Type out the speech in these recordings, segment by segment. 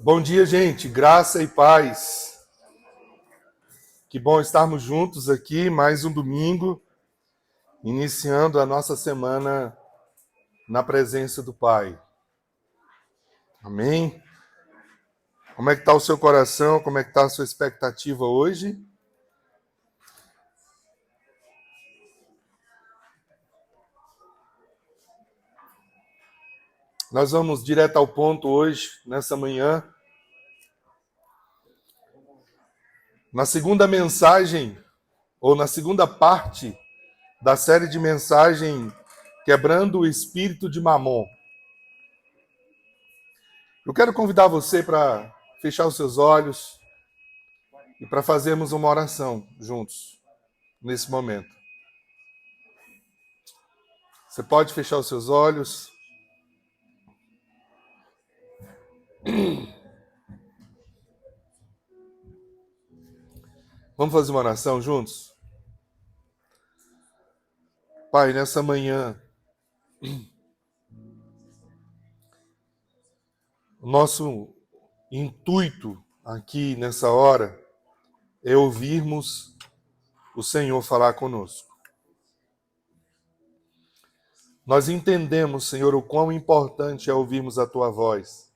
Bom dia, gente. Graça e paz. Que bom estarmos juntos aqui, mais um domingo, iniciando a nossa semana na presença do Pai. Amém? Como é que está o seu coração? Como é que está a sua expectativa hoje? Nós vamos direto ao ponto hoje, nessa manhã. Na segunda mensagem, ou na segunda parte da série de mensagem Quebrando o Espírito de Mamon. Eu quero convidar você para fechar os seus olhos e para fazermos uma oração juntos, nesse momento. Você pode fechar os seus olhos. Vamos fazer uma oração juntos? Pai, nessa manhã, o nosso intuito aqui nessa hora é ouvirmos o Senhor falar conosco. Nós entendemos, Senhor, o quão importante é ouvirmos a Tua voz.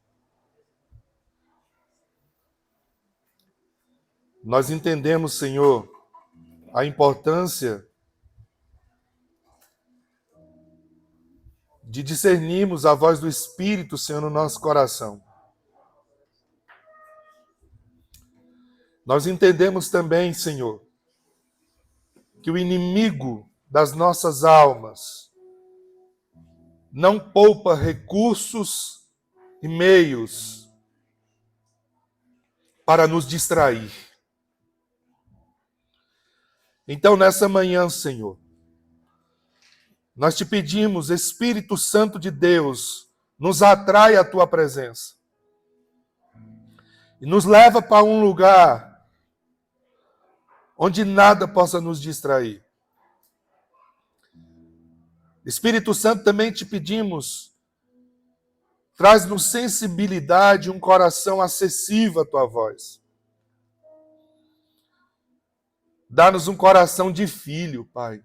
Nós entendemos, Senhor, a importância de discernirmos a voz do Espírito, Senhor, no nosso coração. Nós entendemos também, Senhor, que o inimigo das nossas almas não poupa recursos e meios para nos distrair. Então, nessa manhã, Senhor, nós te pedimos, Espírito Santo de Deus, nos atrai à tua presença e nos leva para um lugar onde nada possa nos distrair. Espírito Santo, também te pedimos, traz-nos sensibilidade, um coração acessível à tua voz. Dá-nos um coração de filho, Pai.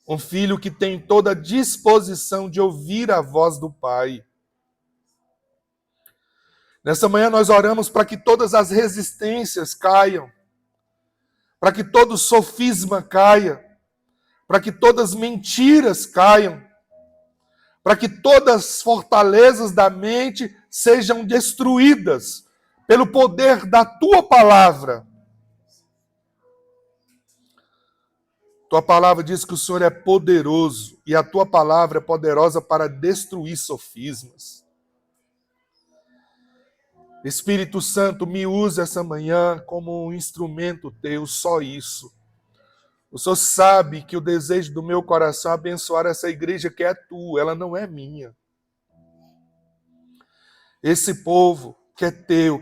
Um filho que tem toda a disposição de ouvir a voz do Pai. Nessa manhã nós oramos para que todas as resistências caiam, para que todo sofisma caia, para que todas as mentiras caiam, para que todas as fortalezas da mente sejam destruídas pelo poder da tua palavra. Tua palavra diz que o Senhor é poderoso e a tua palavra é poderosa para destruir sofismas. Espírito Santo, me usa essa manhã como um instrumento teu, só isso. O Senhor sabe que o desejo do meu coração é abençoar essa igreja que é tua, ela não é minha. Esse povo que é teu,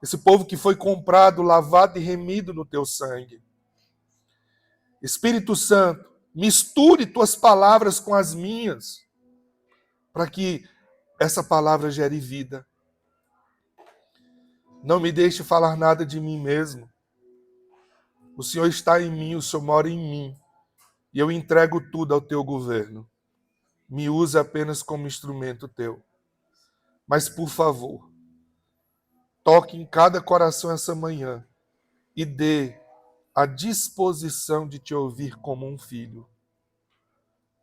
esse povo que foi comprado, lavado e remido no teu sangue. Espírito Santo, misture tuas palavras com as minhas, para que essa palavra gere vida. Não me deixe falar nada de mim mesmo. O Senhor está em mim, o Senhor mora em mim, e eu entrego tudo ao teu governo. Me use apenas como instrumento teu. Mas, por favor, toque em cada coração essa manhã e dê a disposição de te ouvir como um filho.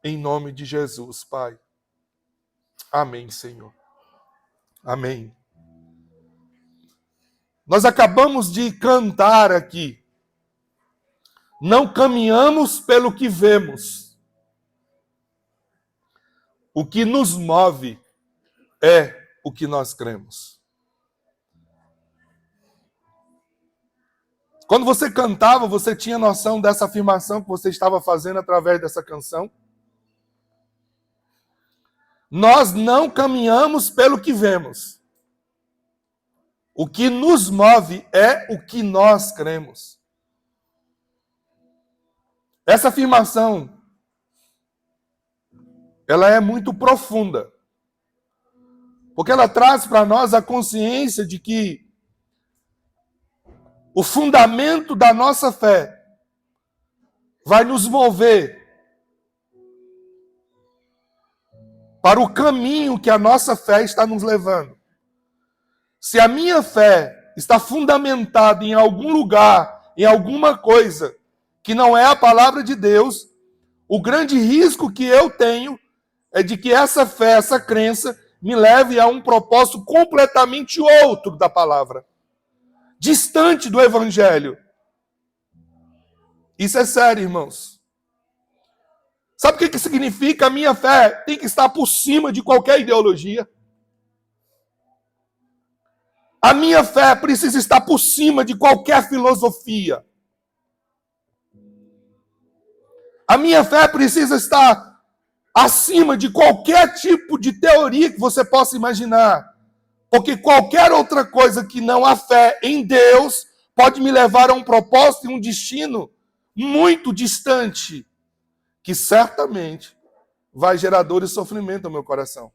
Em nome de Jesus, Pai. Amém, Senhor. Amém. Nós acabamos de cantar aqui. Não caminhamos pelo que vemos. O que nos move é o que nós cremos. Quando você cantava, você tinha noção dessa afirmação que você estava fazendo através dessa canção? Nós não caminhamos pelo que vemos. O que nos move é o que nós cremos. Essa afirmação, ela é muito profunda. Porque ela traz para nós a consciência de que o fundamento da nossa fé vai nos mover para o caminho que a nossa fé está nos levando. Se a minha fé está fundamentada em algum lugar, em alguma coisa que não é a palavra de Deus, o grande risco que eu tenho é de que essa fé, essa crença, me leve a um propósito completamente outro da palavra, distante do evangelho. Isso é sério, irmãos. Sabe o que significa? A minha fé tem que estar por cima de qualquer ideologia. A minha fé precisa estar por cima de qualquer filosofia. A minha fé precisa estar acima de qualquer tipo de teoria que você possa imaginar. Porque qualquer outra coisa que não a fé em Deus pode me levar a um propósito e um destino muito distante, que certamente vai gerar dor e sofrimento no meu coração.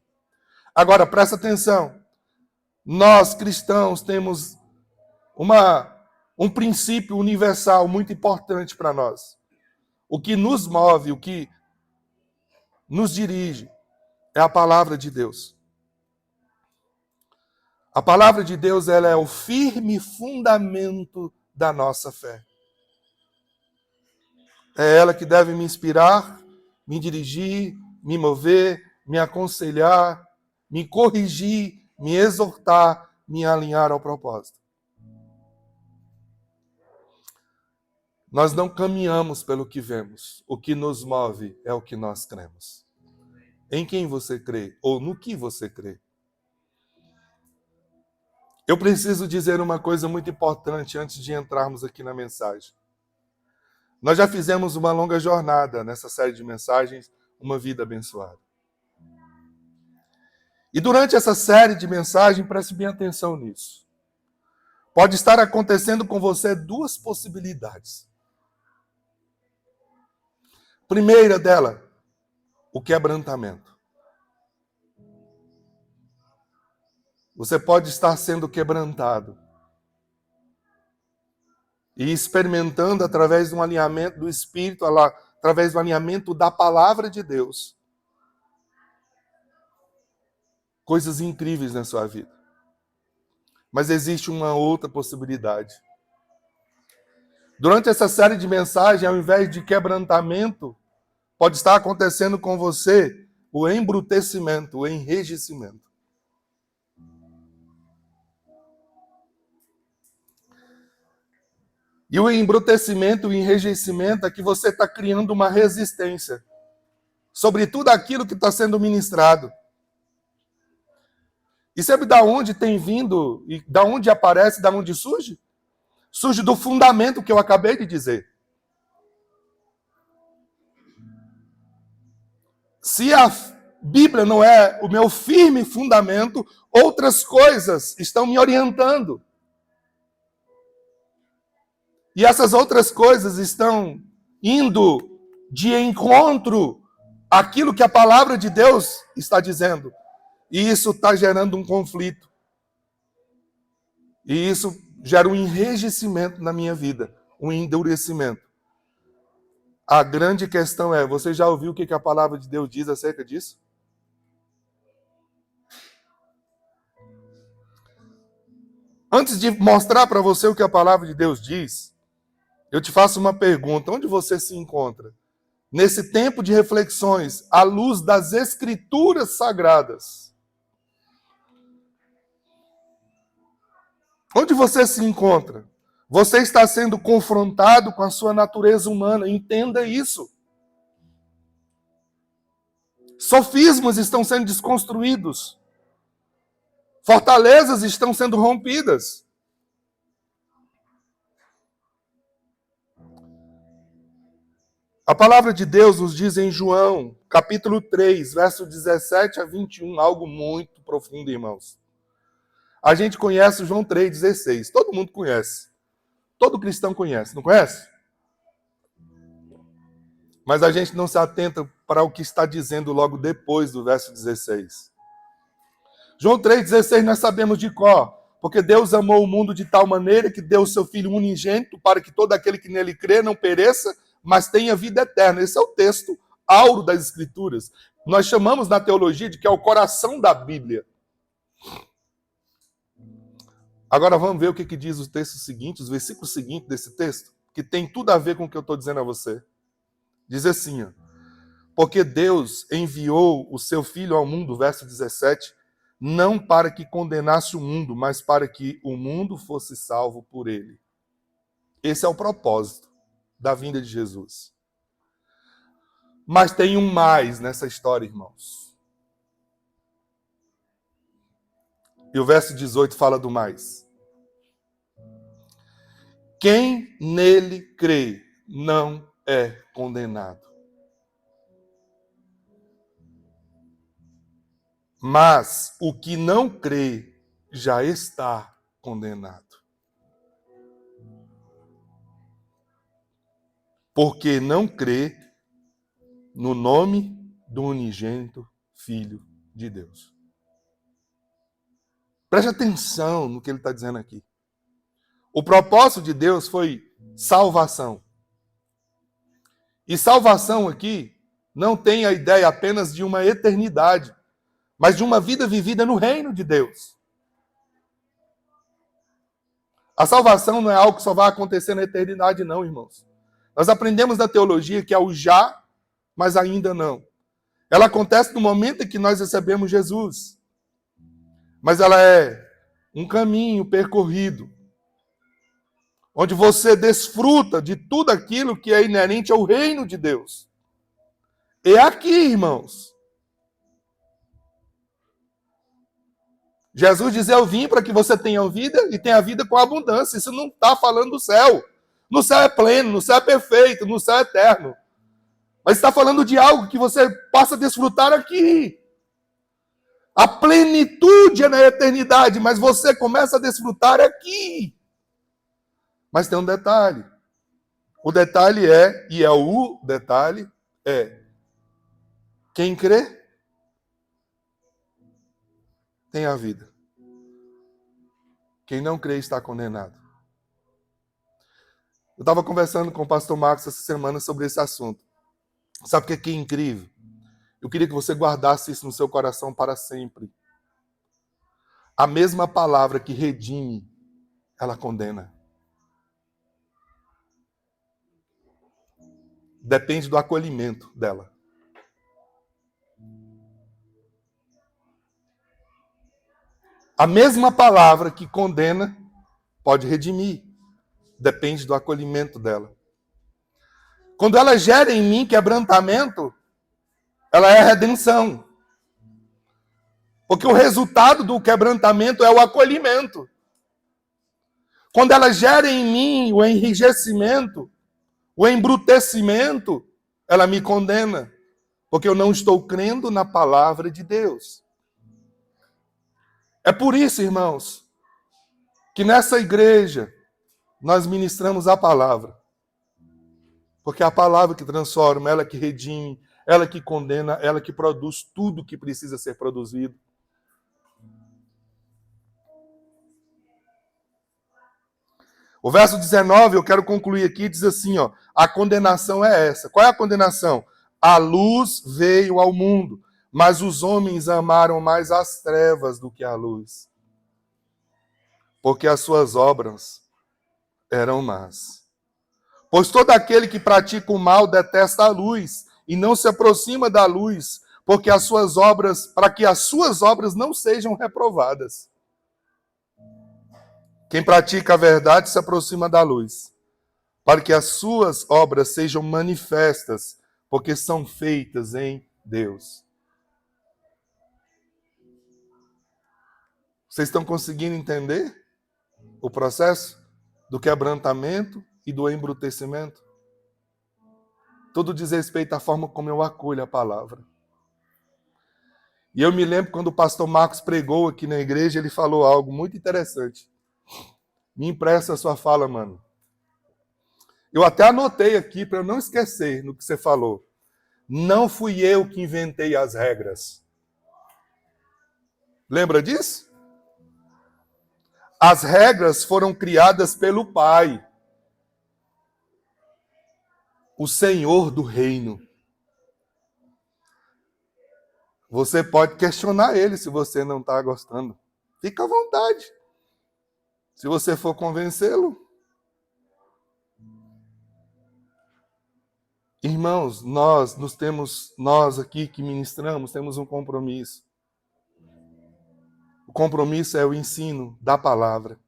Agora, presta atenção. Nós, cristãos, temos um princípio universal muito importante para nós. O que nos move, o que nos dirige, é a palavra de Deus. A palavra de Deus, ela é o firme fundamento da nossa fé. É ela que deve me inspirar, me dirigir, me mover, me aconselhar, me corrigir, me exortar, me alinhar ao propósito. Nós não caminhamos pelo que vemos. O que nos move é o que nós cremos. Em quem você crê ou no que você crê. Eu preciso dizer uma coisa muito importante antes de entrarmos aqui na mensagem. Nós já fizemos uma longa jornada nessa série de mensagens, Uma Vida Abençoada. E durante essa série de mensagens, preste bem atenção nisso. Pode estar acontecendo com você duas possibilidades. Primeira dela, o quebrantamento. Você pode estar sendo quebrantado e experimentando através de um alinhamento do Espírito, através do alinhamento da palavra de Deus, coisas incríveis na sua vida. Mas existe uma outra possibilidade. Durante essa série de mensagens, ao invés de quebrantamento, pode estar acontecendo com você o embrutecimento, o enrijecimento. E o embrutecimento, o enrijecimento é que você está criando uma resistência sobre tudo aquilo que está sendo ministrado. E sabe da onde tem vindo, e da onde aparece, da onde surge? Surge do fundamento que eu acabei de dizer. Se a Bíblia não é o meu firme fundamento, outras coisas estão me orientando. E essas outras coisas estão indo de encontro àquilo que a palavra de Deus está dizendo. E isso está gerando um conflito. E isso gera um enrijecimento na minha vida, um endurecimento. A grande questão é, você já ouviu o que a palavra de Deus diz acerca disso? Antes de mostrar para você o que a palavra de Deus diz, eu te faço uma pergunta. Onde você se encontra? Nesse tempo de reflexões, à luz das Escrituras Sagradas. Onde você se encontra? Você está sendo confrontado com a sua natureza humana. Entenda isso. Sofismas estão sendo desconstruídos. Fortalezas estão sendo rompidas. A palavra de Deus nos diz em João, capítulo 3, verso 17 a 21, algo muito profundo, irmãos. A gente conhece João 3,16. Todo mundo conhece. Todo cristão conhece, não conhece? Mas a gente não se atenta para o que está dizendo logo depois do verso 16. João 3,16 nós sabemos de cor. Porque Deus amou o mundo de tal maneira que deu o seu Filho unigênito para que todo aquele que nele crê não pereça, mas tenha vida eterna. Esse é o texto áureo das Escrituras. Nós chamamos na teologia de que é o coração da Bíblia. Agora vamos ver o que diz o texto seguinte, os versículos seguintes desse texto, que tem tudo a ver com o que eu estou dizendo a você. Diz assim, ó, porque Deus enviou o seu Filho ao mundo, verso 17, não para que condenasse o mundo, mas para que o mundo fosse salvo por ele. Esse é o propósito da vinda de Jesus. Mas tem um mais nessa história, irmãos. E o verso 18 fala do mais. Quem nele crê não é condenado. Mas o que não crê já está condenado. Porque não crê no nome do unigênito Filho de Deus. Preste atenção no que ele está dizendo aqui. O propósito de Deus foi salvação. E salvação aqui não tem a ideia apenas de uma eternidade, mas de uma vida vivida no reino de Deus. A salvação não é algo que só vai acontecer na eternidade, não, irmãos. Nós aprendemos na teologia que é o já, mas ainda não. Ela acontece no momento em que nós recebemos Jesus. Mas ela é um caminho percorrido, onde você desfruta de tudo aquilo que é inerente ao reino de Deus. É aqui, irmãos. Jesus diz, eu vim para que você tenha vida e tenha vida com abundância. Isso não está falando do céu. No céu é pleno, no céu é perfeito, no céu é eterno. Mas está falando de algo que você possa desfrutar aqui. A plenitude é na eternidade, mas você começa a desfrutar aqui. Mas tem um detalhe. O detalhe é, quem crê tem a vida. Quem não crê está condenado. Eu estava conversando com o pastor Marcos essa semana sobre esse assunto. Sabe o que é incrível? Eu queria que você guardasse isso no seu coração para sempre. A mesma palavra que redime, ela condena. Depende do acolhimento dela. A mesma palavra que condena pode redimir. Depende do acolhimento dela. Quando ela gera em mim quebrantamento, ela é redenção. Porque o resultado do quebrantamento é o acolhimento. Quando ela gera em mim o enrijecimento, o embrutecimento, ela me condena. Porque eu não estou crendo na palavra de Deus. É por isso, irmãos, que nessa igreja nós ministramos a palavra. Porque é a palavra que transforma, ela que redime, ela que condena, ela que produz tudo que precisa ser produzido. O verso 19, eu quero concluir aqui, diz assim, ó, a condenação é essa. Qual é a condenação? A luz veio ao mundo, mas os homens amaram mais as trevas do que a luz, porque as suas obras eram más. Pois todo aquele que pratica o mal detesta a luz e não se aproxima da luz, porque as suas obras, para que as suas obras não sejam reprovadas. Quem pratica a verdade se aproxima da luz, para que as suas obras sejam manifestas, porque são feitas em Deus. Vocês estão conseguindo entender o processo do quebrantamento e do embrutecimento? Tudo diz respeito à forma como eu acolho a palavra. E eu me lembro quando o pastor Marcos pregou aqui na igreja, ele falou algo muito interessante. Me empresta a sua fala, mano. Eu até anotei aqui para eu não esquecer no que você falou. Não fui eu que inventei as regras. Lembra disso? As regras foram criadas pelo Pai, o Senhor do reino. Você pode questionar ele se você não está gostando. Fica à vontade. Se você for convencê-lo. Irmãos, nós aqui que ministramos, temos um compromisso. O compromisso é o ensino da palavra,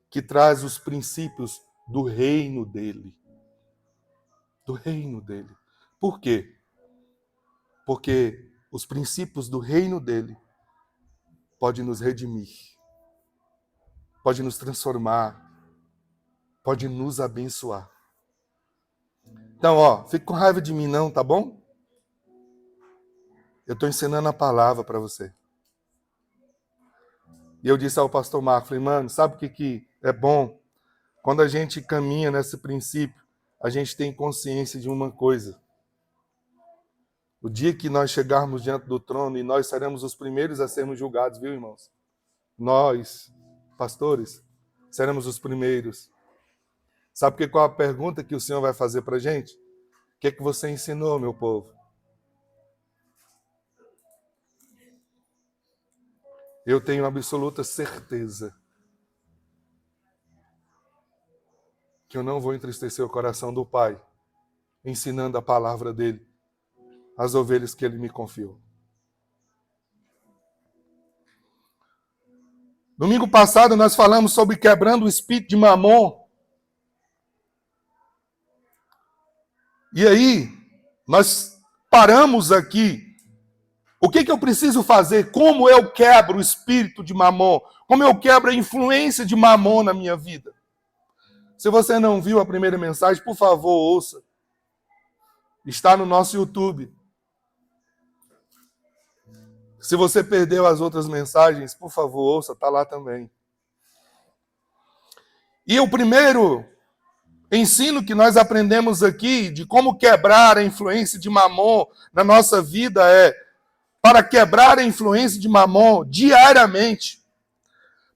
que traz os princípios do reino dele. Do reino dele. Por quê? Porque os princípios do reino dele podem nos redimir, pode nos transformar, pode nos abençoar. Então, fique com raiva de mim não, tá bom? Eu estou ensinando a palavra para você. E eu disse ao pastor Marco, falei, mano, sabe o que é bom? Quando a gente caminha nesse princípio, a gente tem consciência de uma coisa. O dia que nós chegarmos diante do trono e nós seremos os primeiros a sermos julgados, viu, irmãos? Nós, pastores, seremos os primeiros. Sabe qual é a pergunta que o Senhor vai fazer para a gente? O que é que você ensinou, meu povo? Eu tenho absoluta certeza que eu não vou entristecer o coração do Pai, ensinando a palavra dele às ovelhas que ele me confiou. Domingo passado nós falamos sobre quebrando o espírito de Mamon. E aí, nós paramos aqui. O que eu preciso fazer? Como eu quebro o espírito de Mamon? Como eu quebro a influência de Mamon na minha vida? Se você não viu a primeira mensagem, por favor, ouça. Está no nosso YouTube. Se você perdeu as outras mensagens, por favor, ouça, está lá também. E o primeiro ensino que nós aprendemos aqui de como quebrar a influência de Mamon na nossa vida é, para quebrar a influência de Mamon diariamente,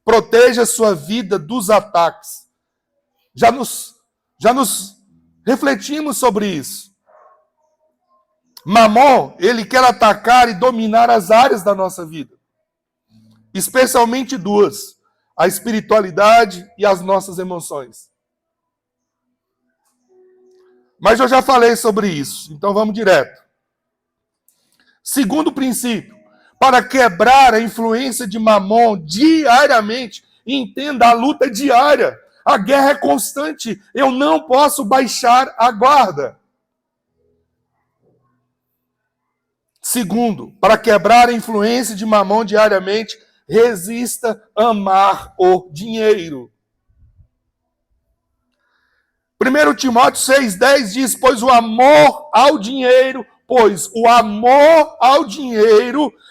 proteja a sua vida dos ataques. Já nos refletimos sobre isso. Mamon, ele quer atacar e dominar as áreas da nossa vida. Especialmente duas, a espiritualidade e as nossas emoções. Mas eu já falei sobre isso, então vamos direto. Segundo princípio, para quebrar a influência de Mamon diariamente, entenda, a luta é diária, a guerra é constante, eu não posso baixar a guarda. Segundo, para quebrar a influência de Mamon diariamente, resista amar o dinheiro. 1 Timóteo 6,10 diz, pois o amor ao dinheiro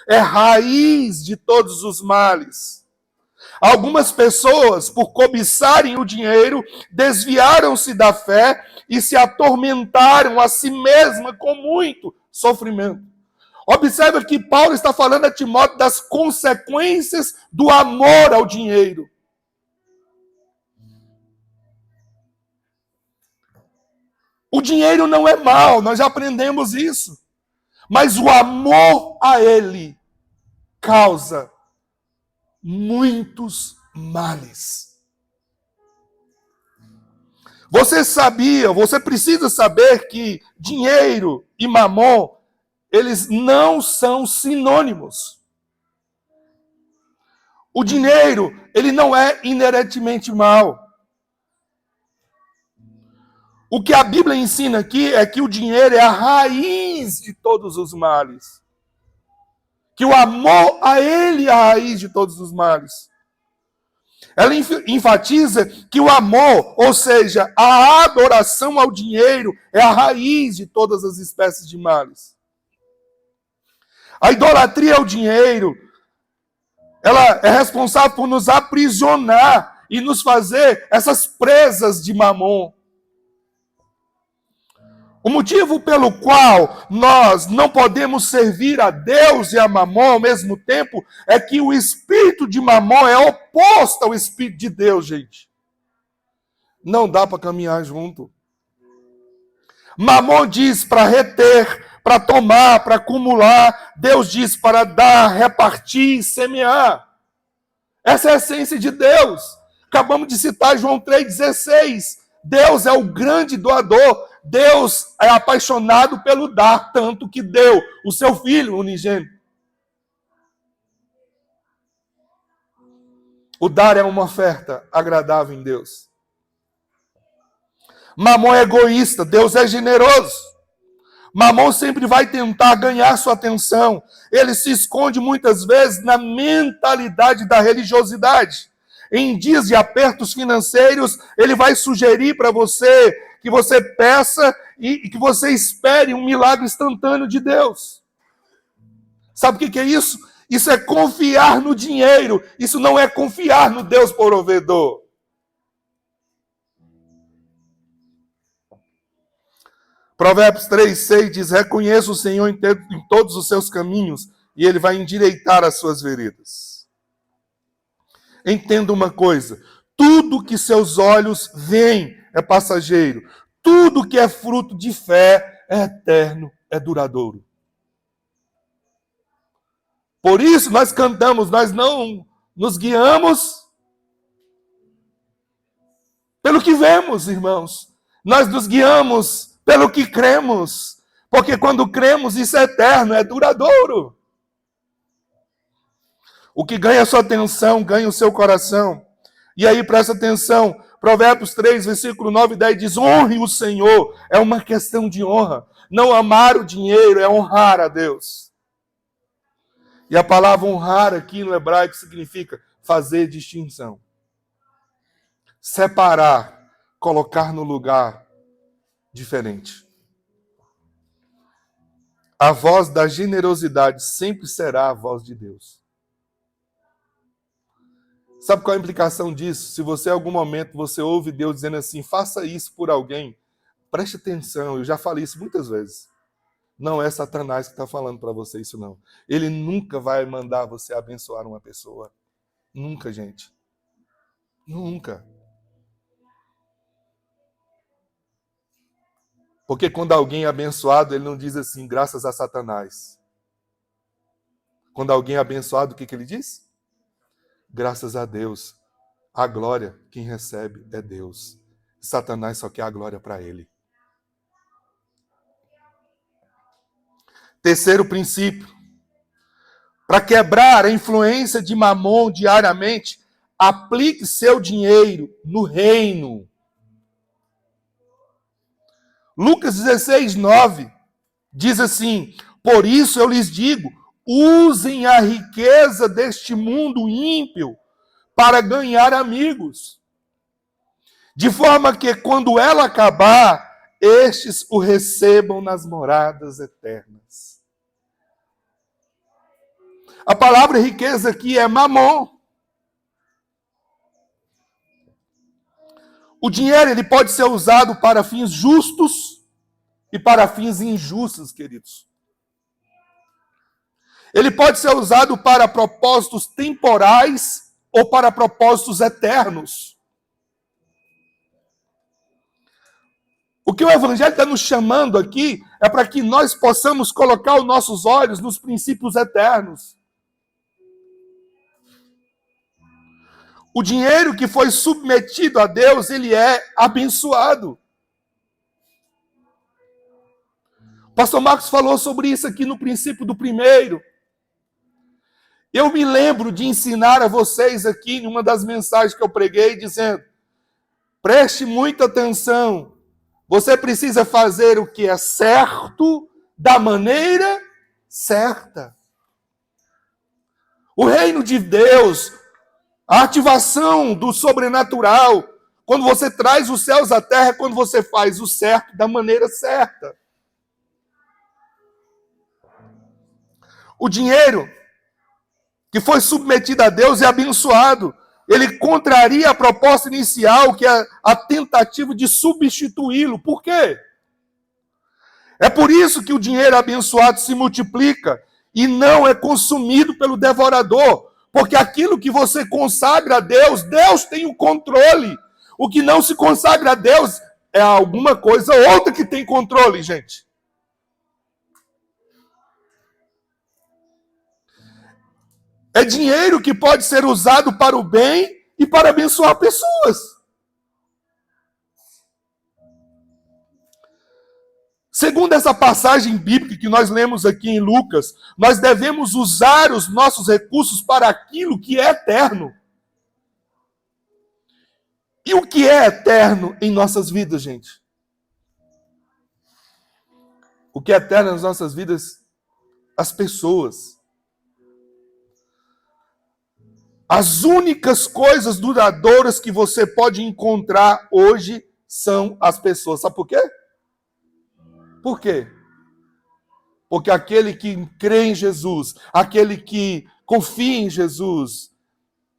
é raiz de todos os males. Algumas pessoas, por cobiçarem o dinheiro, desviaram-se da fé e se atormentaram a si mesma com muito sofrimento. Observa que Paulo está falando a Timóteo das consequências do amor ao dinheiro. O dinheiro não é mal, nós já aprendemos isso. Mas o amor a ele causa muitos males. Você precisa saber que dinheiro e Mamon, eles não são sinônimos. O dinheiro, ele não é inerentemente mal. O que a Bíblia ensina aqui é que o dinheiro é a raiz de todos os males. Que o amor a ele é a raiz de todos os males. Ela enfatiza que o amor, ou seja, a adoração ao dinheiro, é a raiz de todas as espécies de males. A idolatria ao dinheiro, ela é responsável por nos aprisionar e nos fazer essas presas de Mamon. O motivo pelo qual nós não podemos servir a Deus e a Mamon ao mesmo tempo é que o espírito de Mamon é oposto ao espírito de Deus, gente. Não dá para caminhar junto. Mamon diz para reter, para tomar, para acumular. Deus diz para dar, repartir, semear. Essa é a essência de Deus. Acabamos de citar João 3,16. Deus é o grande doador. Deus é apaixonado pelo dar, tanto que deu o seu Filho unigênito. O dar é uma oferta agradável em Deus. Mamon é egoísta, Deus é generoso. Mamon sempre vai tentar ganhar sua atenção. Ele se esconde muitas vezes na mentalidade da religiosidade. Em dias de apertos financeiros, ele vai sugerir para você que você peça e que você espere um milagre instantâneo de Deus. Sabe o que é isso? Isso é confiar no dinheiro. Isso não é confiar no Deus provedor. Provérbios 3,6 diz: reconheça o Senhor em todos os seus caminhos e Ele vai endireitar as suas veredas. Entenda uma coisa: tudo que seus olhos veem é passageiro. Tudo que é fruto de fé é eterno, é duradouro. Por isso nós cantamos, nós não nos guiamos pelo que vemos, irmãos. Nós nos guiamos pelo que cremos. Porque quando cremos, isso é eterno, é duradouro. O que ganha a sua atenção, ganha o seu coração. E aí, presta atenção, Provérbios 3, versículo 9 e 10 diz: honre o Senhor. É uma questão de honra. Não amar o dinheiro é honrar a Deus. E a palavra honrar aqui no hebraico significa fazer distinção. Separar, colocar no lugar diferente. A voz da generosidade sempre será a voz de Deus. Sabe qual é a implicação disso? Se você, em algum momento, você ouve Deus dizendo assim, faça isso por alguém, preste atenção, eu já falei isso muitas vezes. Não é Satanás que está falando para você isso, não. Ele nunca vai mandar você abençoar uma pessoa. Nunca, gente. Nunca. Porque quando alguém é abençoado, ele não diz assim, graças a Satanás. Quando alguém é abençoado, o que ele diz? Graças a Deus. A glória, quem recebe é Deus. Satanás só quer a glória para ele. Terceiro princípio. Para quebrar a influência de Mamon diariamente, aplique seu dinheiro no reino. Lucas 16, 9 diz assim: por isso eu lhes digo, usem a riqueza deste mundo ímpio para ganhar amigos, de forma que quando ela acabar, estes o recebam nas moradas eternas. A palavra riqueza aqui é mamon. O dinheiro ele pode ser usado para fins justos e para fins injustos, queridos. Ele pode ser usado para propósitos temporais ou para propósitos eternos. O que o Evangelho está nos chamando aqui é para que nós possamos colocar os nossos olhos nos princípios eternos. O dinheiro que foi submetido a Deus, ele é abençoado. O pastor Marcos falou sobre isso aqui no princípio do primeiro. Eu me lembro de ensinar a vocês aqui, em uma das mensagens que eu preguei, dizendo, preste muita atenção, você precisa fazer o que é certo, da maneira certa. O reino de Deus, a ativação do sobrenatural, quando você traz os céus à terra, é quando você faz o certo da maneira certa. O dinheiro que foi submetido a Deus é abençoado. Ele contraria a proposta inicial, que é a tentativa de substituí-lo. Por quê? É por isso que o dinheiro abençoado se multiplica e não é consumido pelo devorador. Porque aquilo que você consagra a Deus, Deus tem o controle. O que não se consagra a Deus é alguma coisa ou outra que tem controle, gente. É dinheiro que pode ser usado para o bem e para abençoar pessoas. Segundo essa passagem bíblica que nós lemos aqui em Lucas, nós devemos usar os nossos recursos para aquilo que é eterno. E o que é eterno em nossas vidas, gente? O que é eterno nas nossas vidas? As pessoas. As únicas coisas duradouras que você pode encontrar hoje são as pessoas. Sabe por quê? Por quê? Porque aquele que crê em Jesus, aquele que confia em Jesus,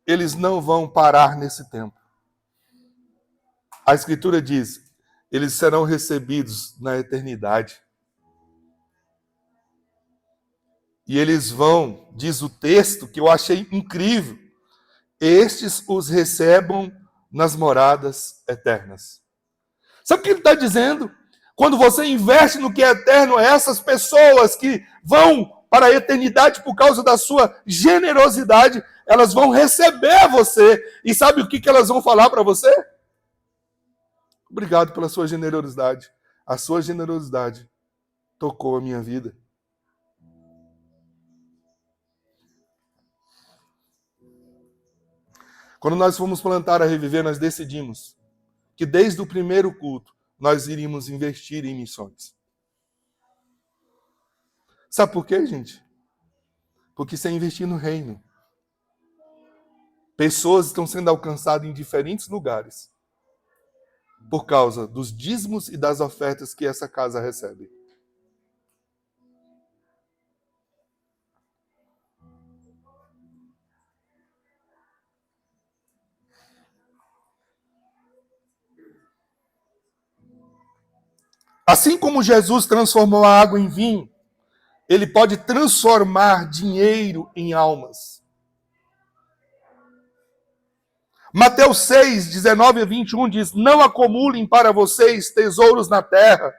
eles não vão parar nesse tempo. A Escritura diz, eles serão recebidos na eternidade. E eles vão, diz o texto, que eu achei incrível, estes os recebam nas moradas eternas. Sabe o que ele está dizendo? Quando você investe no que é eterno, essas pessoas que vão para a eternidade por causa da sua generosidade, elas vão receber você. E sabe o que elas vão falar para você? Obrigado pela sua generosidade. A sua generosidade tocou a minha vida. Quando nós fomos plantar a Reviver, nós decidimos que desde o primeiro culto nós iríamos investir em missões. Sabe por quê, gente? Porque isso é investir no reino. Pessoas estão sendo alcançadas em diferentes lugares por causa dos dízimos e das ofertas que essa casa recebe. Assim como Jesus transformou a água em vinho, ele pode transformar dinheiro em almas. Mateus 6, 19 a 21 diz, não acumulem para vocês tesouros na terra,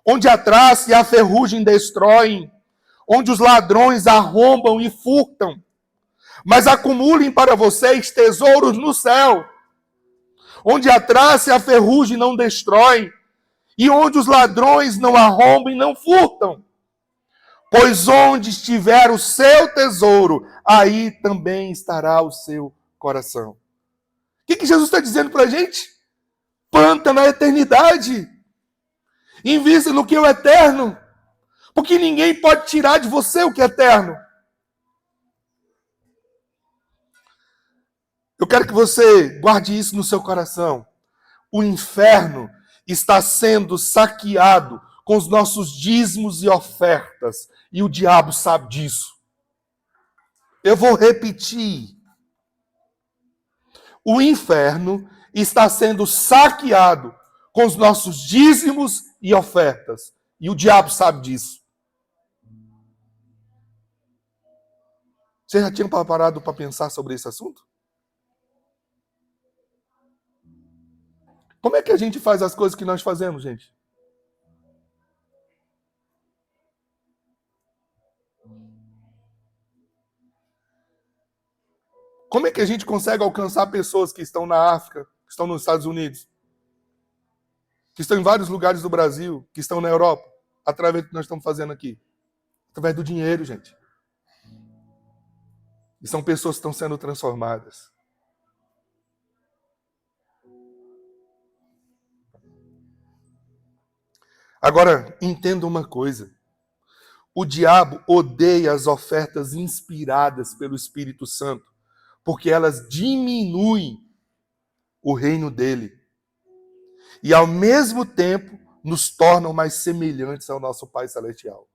onde a traça e a ferrugem destroem, onde os ladrões arrombam e furtam, mas acumulem para vocês tesouros no céu, onde a traça e a ferrugem não destroem, e onde os ladrões não arrombam e não furtam. Pois onde estiver o seu tesouro, aí também estará o seu coração. O que Jesus está dizendo para a gente? Planta na eternidade. Invista no que é o eterno. Porque ninguém pode tirar de você o que é eterno. Eu quero que você guarde isso no seu coração. O inferno está sendo saqueado com os nossos dízimos e ofertas. E o diabo sabe disso. Eu vou repetir. O inferno está sendo saqueado com os nossos dízimos e ofertas. E o diabo sabe disso. Você já tinha parado para pensar sobre esse assunto? Como é que a gente faz as coisas que nós fazemos, gente? Como é que a gente consegue alcançar pessoas que estão na África, que estão nos Estados Unidos, que estão em vários lugares do Brasil, que estão na Europa, através do que nós estamos fazendo aqui? Através do dinheiro, gente. E são pessoas que estão sendo transformadas. Agora, entenda uma coisa. O diabo odeia as ofertas inspiradas pelo Espírito Santo, porque elas diminuem o reino dele. E, ao mesmo tempo, nos tornam mais semelhantes ao nosso Pai Celestial.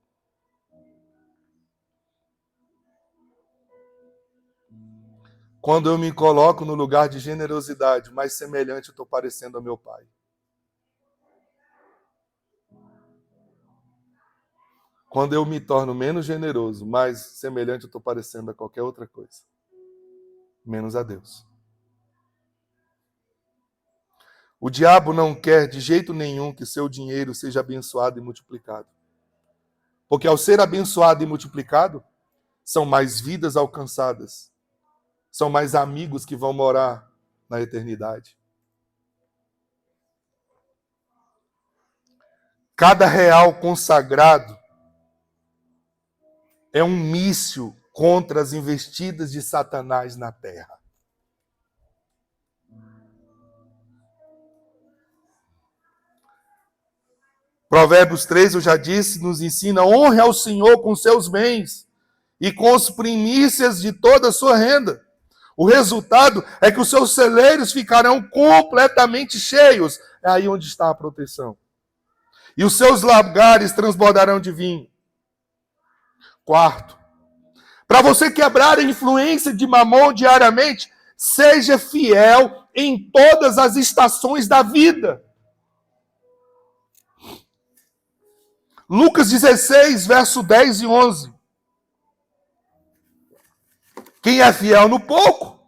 Quando eu me coloco no lugar de generosidade, mais semelhante eu estou parecendo ao meu Pai. Quando eu me torno menos generoso, mais semelhante eu estou parecendo a qualquer outra coisa. Menos a Deus. O diabo não quer de jeito nenhum que seu dinheiro seja abençoado e multiplicado. Porque ao ser abençoado e multiplicado, são mais vidas alcançadas. São mais amigos que vão morar na eternidade. Cada real consagrado é um míssil contra as investidas de Satanás na terra. Provérbios 3, eu já disse, nos ensina: honre ao Senhor com seus bens e com as primícias de toda a sua renda. O resultado é que os seus celeiros ficarão completamente cheios. É aí onde está a proteção. E os seus lagares transbordarão de vinho. Quarto, para você quebrar a influência de Mamon diariamente, seja fiel em todas as estações da vida. Lucas 16, verso 10 e 11. Quem é fiel no pouco,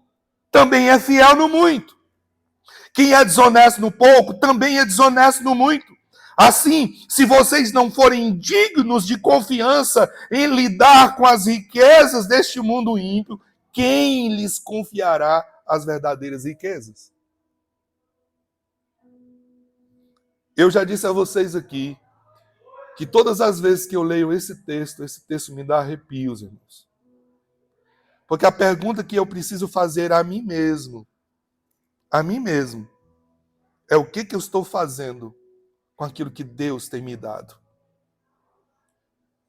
também é fiel no muito. Quem é desonesto no pouco, também é desonesto no muito. Assim, se vocês não forem dignos de confiança em lidar com as riquezas deste mundo ímpio, quem lhes confiará as verdadeiras riquezas? Eu já disse a vocês aqui que todas as vezes que eu leio esse texto me dá arrepios, irmãos. Porque a pergunta que eu preciso fazer a mim mesmo, é o que eu estou fazendo com aquilo que Deus tem me dado.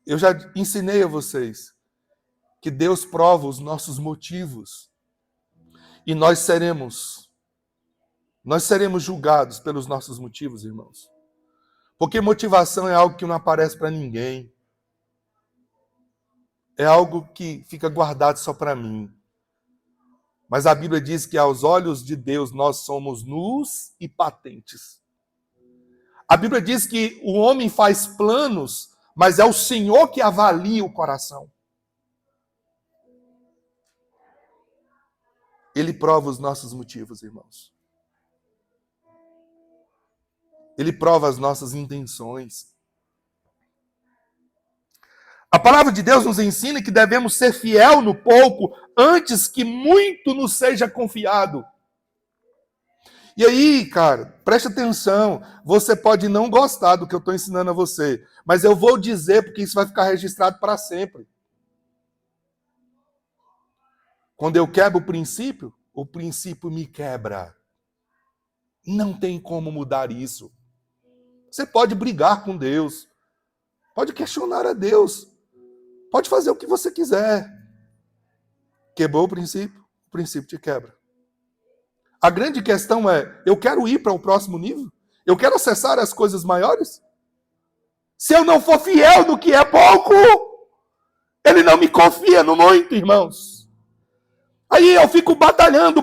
Eu já ensinei a vocês que Deus prova os nossos motivos e nós seremos julgados pelos nossos motivos, irmãos. Porque motivação é algo que não aparece para ninguém. É algo que fica guardado só para mim. Mas a Bíblia diz que aos olhos de Deus nós somos nus e patentes. A Bíblia diz que o homem faz planos, mas é o Senhor que avalia o coração. Ele prova os nossos motivos, irmãos. Ele prova as nossas intenções. A palavra de Deus nos ensina que devemos ser fiel no pouco antes que muito nos seja confiado. E aí, cara, preste atenção. Você pode não gostar do que eu estou ensinando a você, mas eu vou dizer porque isso vai ficar registrado para sempre. Quando eu quebro o princípio me quebra. Não tem como mudar isso. Você pode brigar com Deus, pode questionar a Deus, pode fazer o que você quiser. Quebrou o princípio te quebra. A grande questão é, eu quero ir para o próximo nível? Eu quero acessar as coisas maiores? Se eu não for fiel no que é pouco, ele não me confia no muito, irmãos. Aí eu fico batalhando,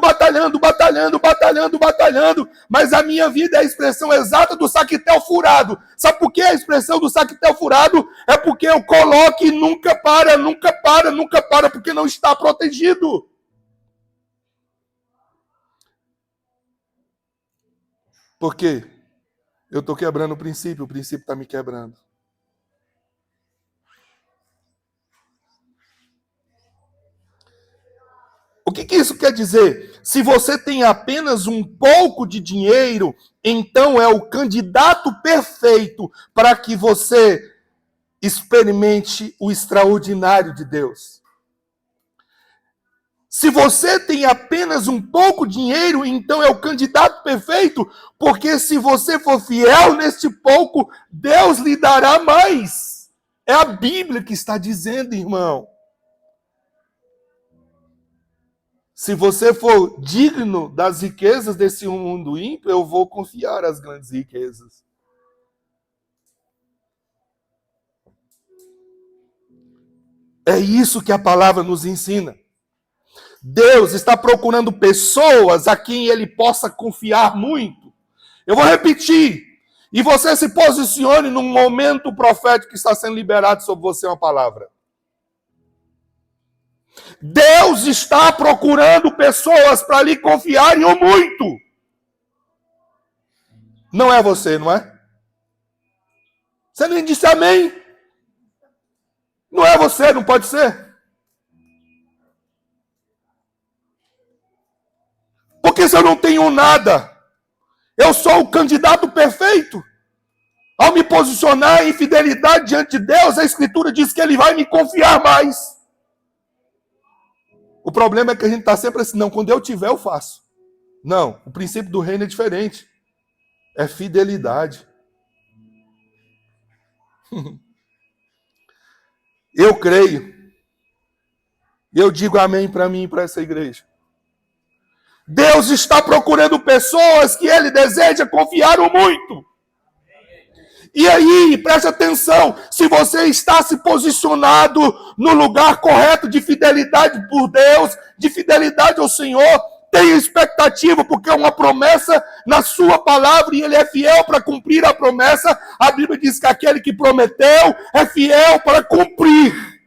mas a minha vida é a expressão exata do saquetel furado. Sabe por que a expressão do saquetel furado? É porque eu coloco e nunca para, porque não está protegido. Por quê? Eu estou quebrando o princípio está me quebrando. O que isso quer dizer? Se você tem apenas um pouco de dinheiro, então é o candidato perfeito para que você experimente o extraordinário de Deus. Se você tem apenas um pouco de dinheiro, então é o candidato perfeito, porque se você for fiel neste pouco, Deus lhe dará mais. É a Bíblia que está dizendo, irmão. Se você for digno das riquezas desse mundo ímpio, eu vou confiar as grandes riquezas. É isso que a palavra nos ensina. Deus está procurando pessoas a quem ele possa confiar muito. Eu vou repetir. E você se posicione num momento profético que está sendo liberado sobre você uma palavra. Deus está procurando pessoas para lhe confiarem o muito. Não é você, não é? Você nem disse amém. Não é você, não pode ser. Porque se eu não tenho nada, eu sou o candidato perfeito. Ao me posicionar em fidelidade diante de Deus, a Escritura diz que Ele vai me confiar mais. O problema é que a gente está sempre assim, não, quando eu tiver, eu faço. Não, o princípio do reino é diferente. É fidelidade. Eu creio. Eu digo amém para mim e para essa igreja. Deus está procurando pessoas que Ele deseja confiar o muito. E aí, preste atenção, se você está se posicionado no lugar correto de fidelidade por Deus, de fidelidade ao Senhor, tenha expectativa, porque é uma promessa na sua palavra e Ele é fiel para cumprir a promessa. A Bíblia diz que aquele que prometeu é fiel para cumprir.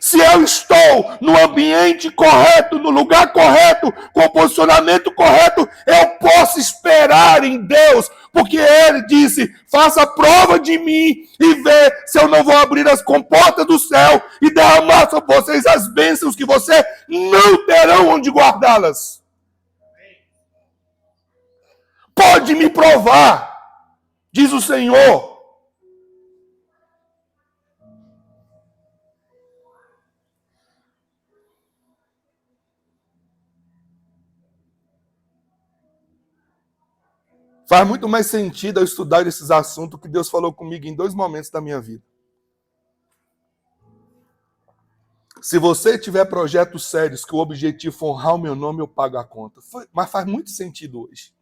Se eu estou no ambiente correto, no lugar correto, com o posicionamento correto, eu posso esperar em Deus, porque Ele disse, faça prova de mim e vê se eu não vou abrir as comportas do céu e derramar sobre vocês as bênçãos que vocês não terão onde guardá-las. Pode me provar, diz o Senhor. Faz muito mais sentido eu estudar esses assuntos que Deus falou comigo em 2 momentos da minha vida. Se você tiver projetos sérios que o objetivo for honrar o meu nome, eu pago a conta. Mas faz muito sentido hoje.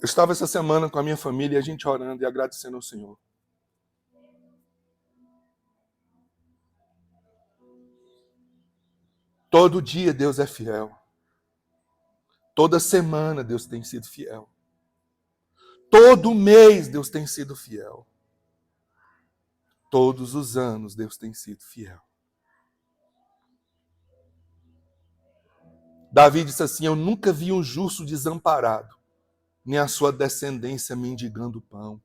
Eu estava essa semana com a minha família e a gente orando e agradecendo ao Senhor. Todo dia Deus é fiel. Toda semana Deus tem sido fiel. Todo mês Deus tem sido fiel. Todos os anos Deus tem sido fiel. Davi disse assim, eu nunca vi um justo desamparado, nem a sua descendência mendigando pão.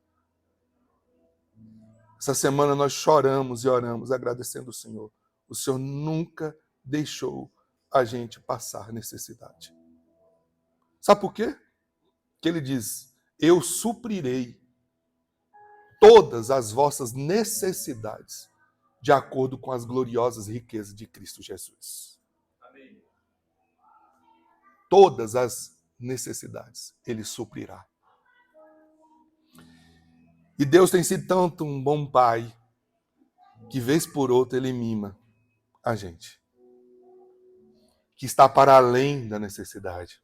Essa semana nós choramos e oramos agradecendo o Senhor. O Senhor nunca deixou a gente passar necessidade. Sabe por quê? Que Ele diz, eu suprirei todas as vossas necessidades de acordo com as gloriosas riquezas de Cristo Jesus. Amém. Todas as necessidades Ele suprirá. E Deus tem sido tanto um bom pai que vez por outra Ele mima a gente. Que está para além da necessidade.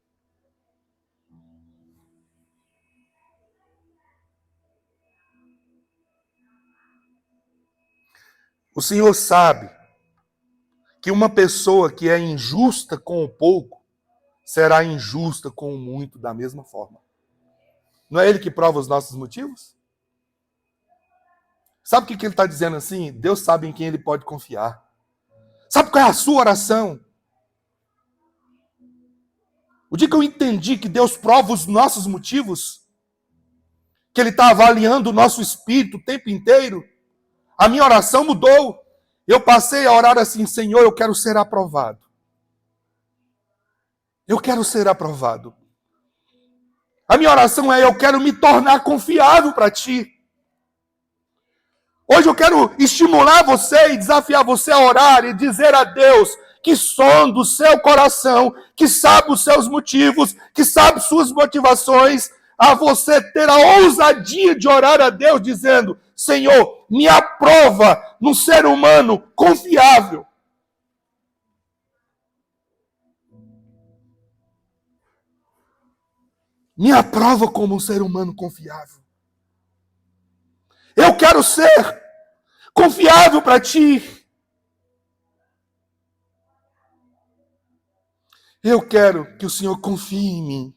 O Senhor sabe que uma pessoa que é injusta com o pouco será injusta com o muito da mesma forma. Não é Ele que prova os nossos motivos? Sabe o que Ele está dizendo assim? Deus sabe em quem Ele pode confiar. Sabe qual é a sua oração? O dia que eu entendi que Deus prova os nossos motivos, que Ele está avaliando o nosso espírito o tempo inteiro, a minha oração mudou. Eu passei a orar assim, Senhor, eu quero ser aprovado. Eu quero ser aprovado. A minha oração é, eu quero me tornar confiável para Ti. Hoje eu quero estimular você e desafiar você a orar e dizer a Deus que sonda o seu coração, que sabe os seus motivos, que sabe suas motivações, a você ter a ousadia de orar a Deus dizendo, Senhor, me aprova num ser humano confiável. Me aprova como um ser humano confiável. Eu quero ser confiável para Ti. Eu quero que o Senhor confie em mim.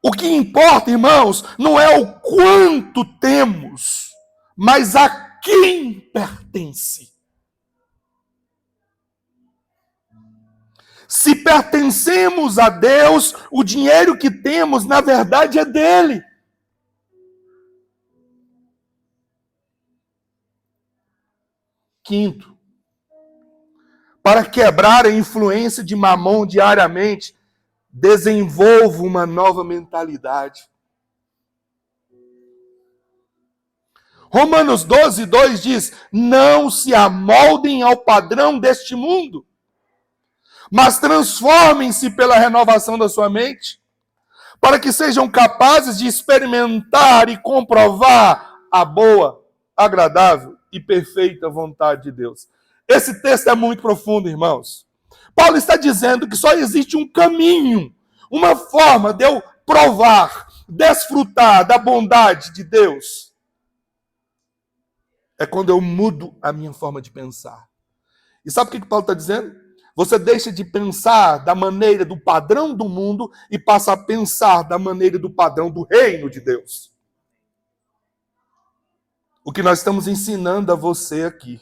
O que importa, irmãos, não é o quanto temos, mas a quem pertence. Se pertencemos a Deus, o dinheiro que temos, na verdade, é dele. Quinto, para quebrar a influência de Mamon diariamente, desenvolva uma nova mentalidade. Romanos 12:2 diz: não se amoldem ao padrão deste mundo, mas transformem-se pela renovação da sua mente, para que sejam capazes de experimentar e comprovar a boa, agradável e perfeita vontade de Deus. Esse texto é muito profundo, irmãos. Paulo está dizendo que só existe um caminho, uma forma de eu provar, desfrutar da bondade de Deus. É quando eu mudo a minha forma de pensar. E sabe o que Paulo está dizendo? Você deixa de pensar da maneira do padrão do mundo e passa a pensar da maneira do padrão do reino de Deus. O que nós estamos ensinando a você aqui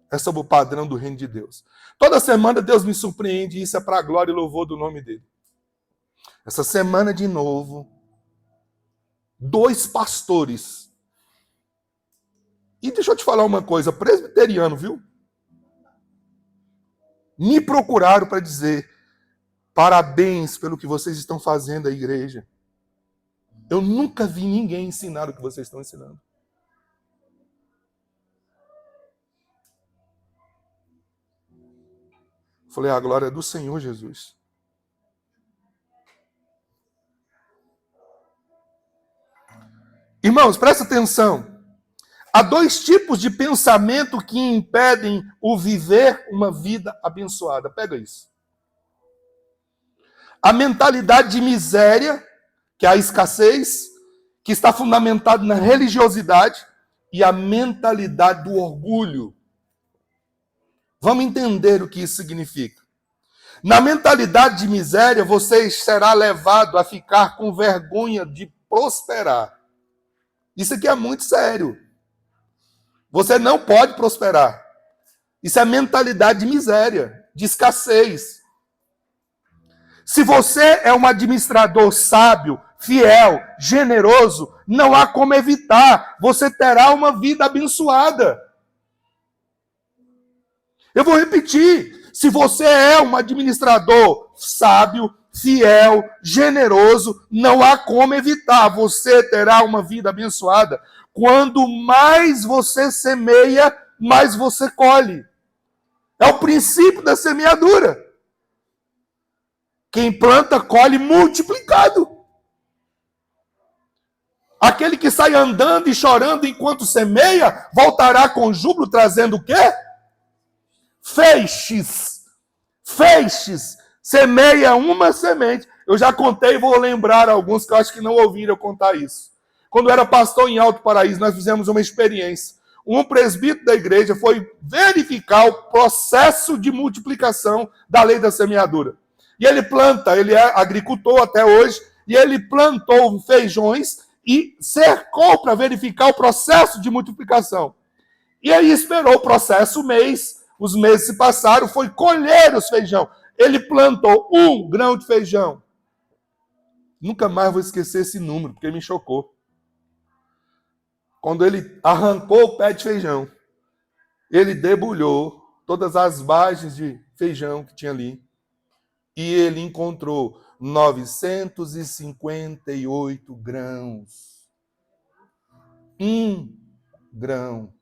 é sobre o padrão do reino de Deus. Toda semana Deus me surpreende e isso é para a glória e louvor do nome dele. Essa semana de novo, 2 pastores. E deixa eu te falar uma coisa, presbiteriano, viu? Me procuraram para dizer: parabéns pelo que vocês estão fazendo à igreja. Eu nunca vi ninguém ensinar o que vocês estão ensinando. Falei: a glória é do Senhor Jesus. Irmãos, presta atenção. Há 2 tipos de pensamento que impedem o viver uma vida abençoada. Pega isso. A mentalidade de miséria, que é a escassez, que está fundamentada na religiosidade, e a mentalidade do orgulho. Vamos entender o que isso significa. Na mentalidade de miséria, você será levado a ficar com vergonha de prosperar. Isso aqui é muito sério. Você não pode prosperar. Isso é mentalidade de miséria, de escassez. Se você é um administrador sábio, fiel, generoso, não há como evitar. Você terá uma vida abençoada. Eu vou repetir. Se você é um administrador sábio, fiel, generoso, não há como evitar. Você terá uma vida abençoada. Quando mais você semeia, mais você colhe. É o princípio da semeadura. Quem planta, colhe multiplicado. Aquele que sai andando e chorando enquanto semeia, voltará com júbilo trazendo o quê? Feixes. Feixes. Semeia uma semente. Eu já contei e vou lembrar alguns que eu acho que não ouviram eu contar isso. Quando eu era pastor em Alto Paraíso, nós fizemos uma experiência. Um presbítero da igreja foi verificar o processo de multiplicação da lei da semeadura. E ele planta, ele é agricultor até hoje, e ele plantou feijões e cercou para verificar o processo de multiplicação. E aí esperou o processo os meses se passaram, foi colher os feijão. Ele plantou 1 grão de feijão. Nunca mais vou esquecer esse número, porque me chocou. Quando ele arrancou o pé de feijão, ele debulhou todas as vagens de feijão que tinha ali. E ele encontrou 958 grãos. 1 grão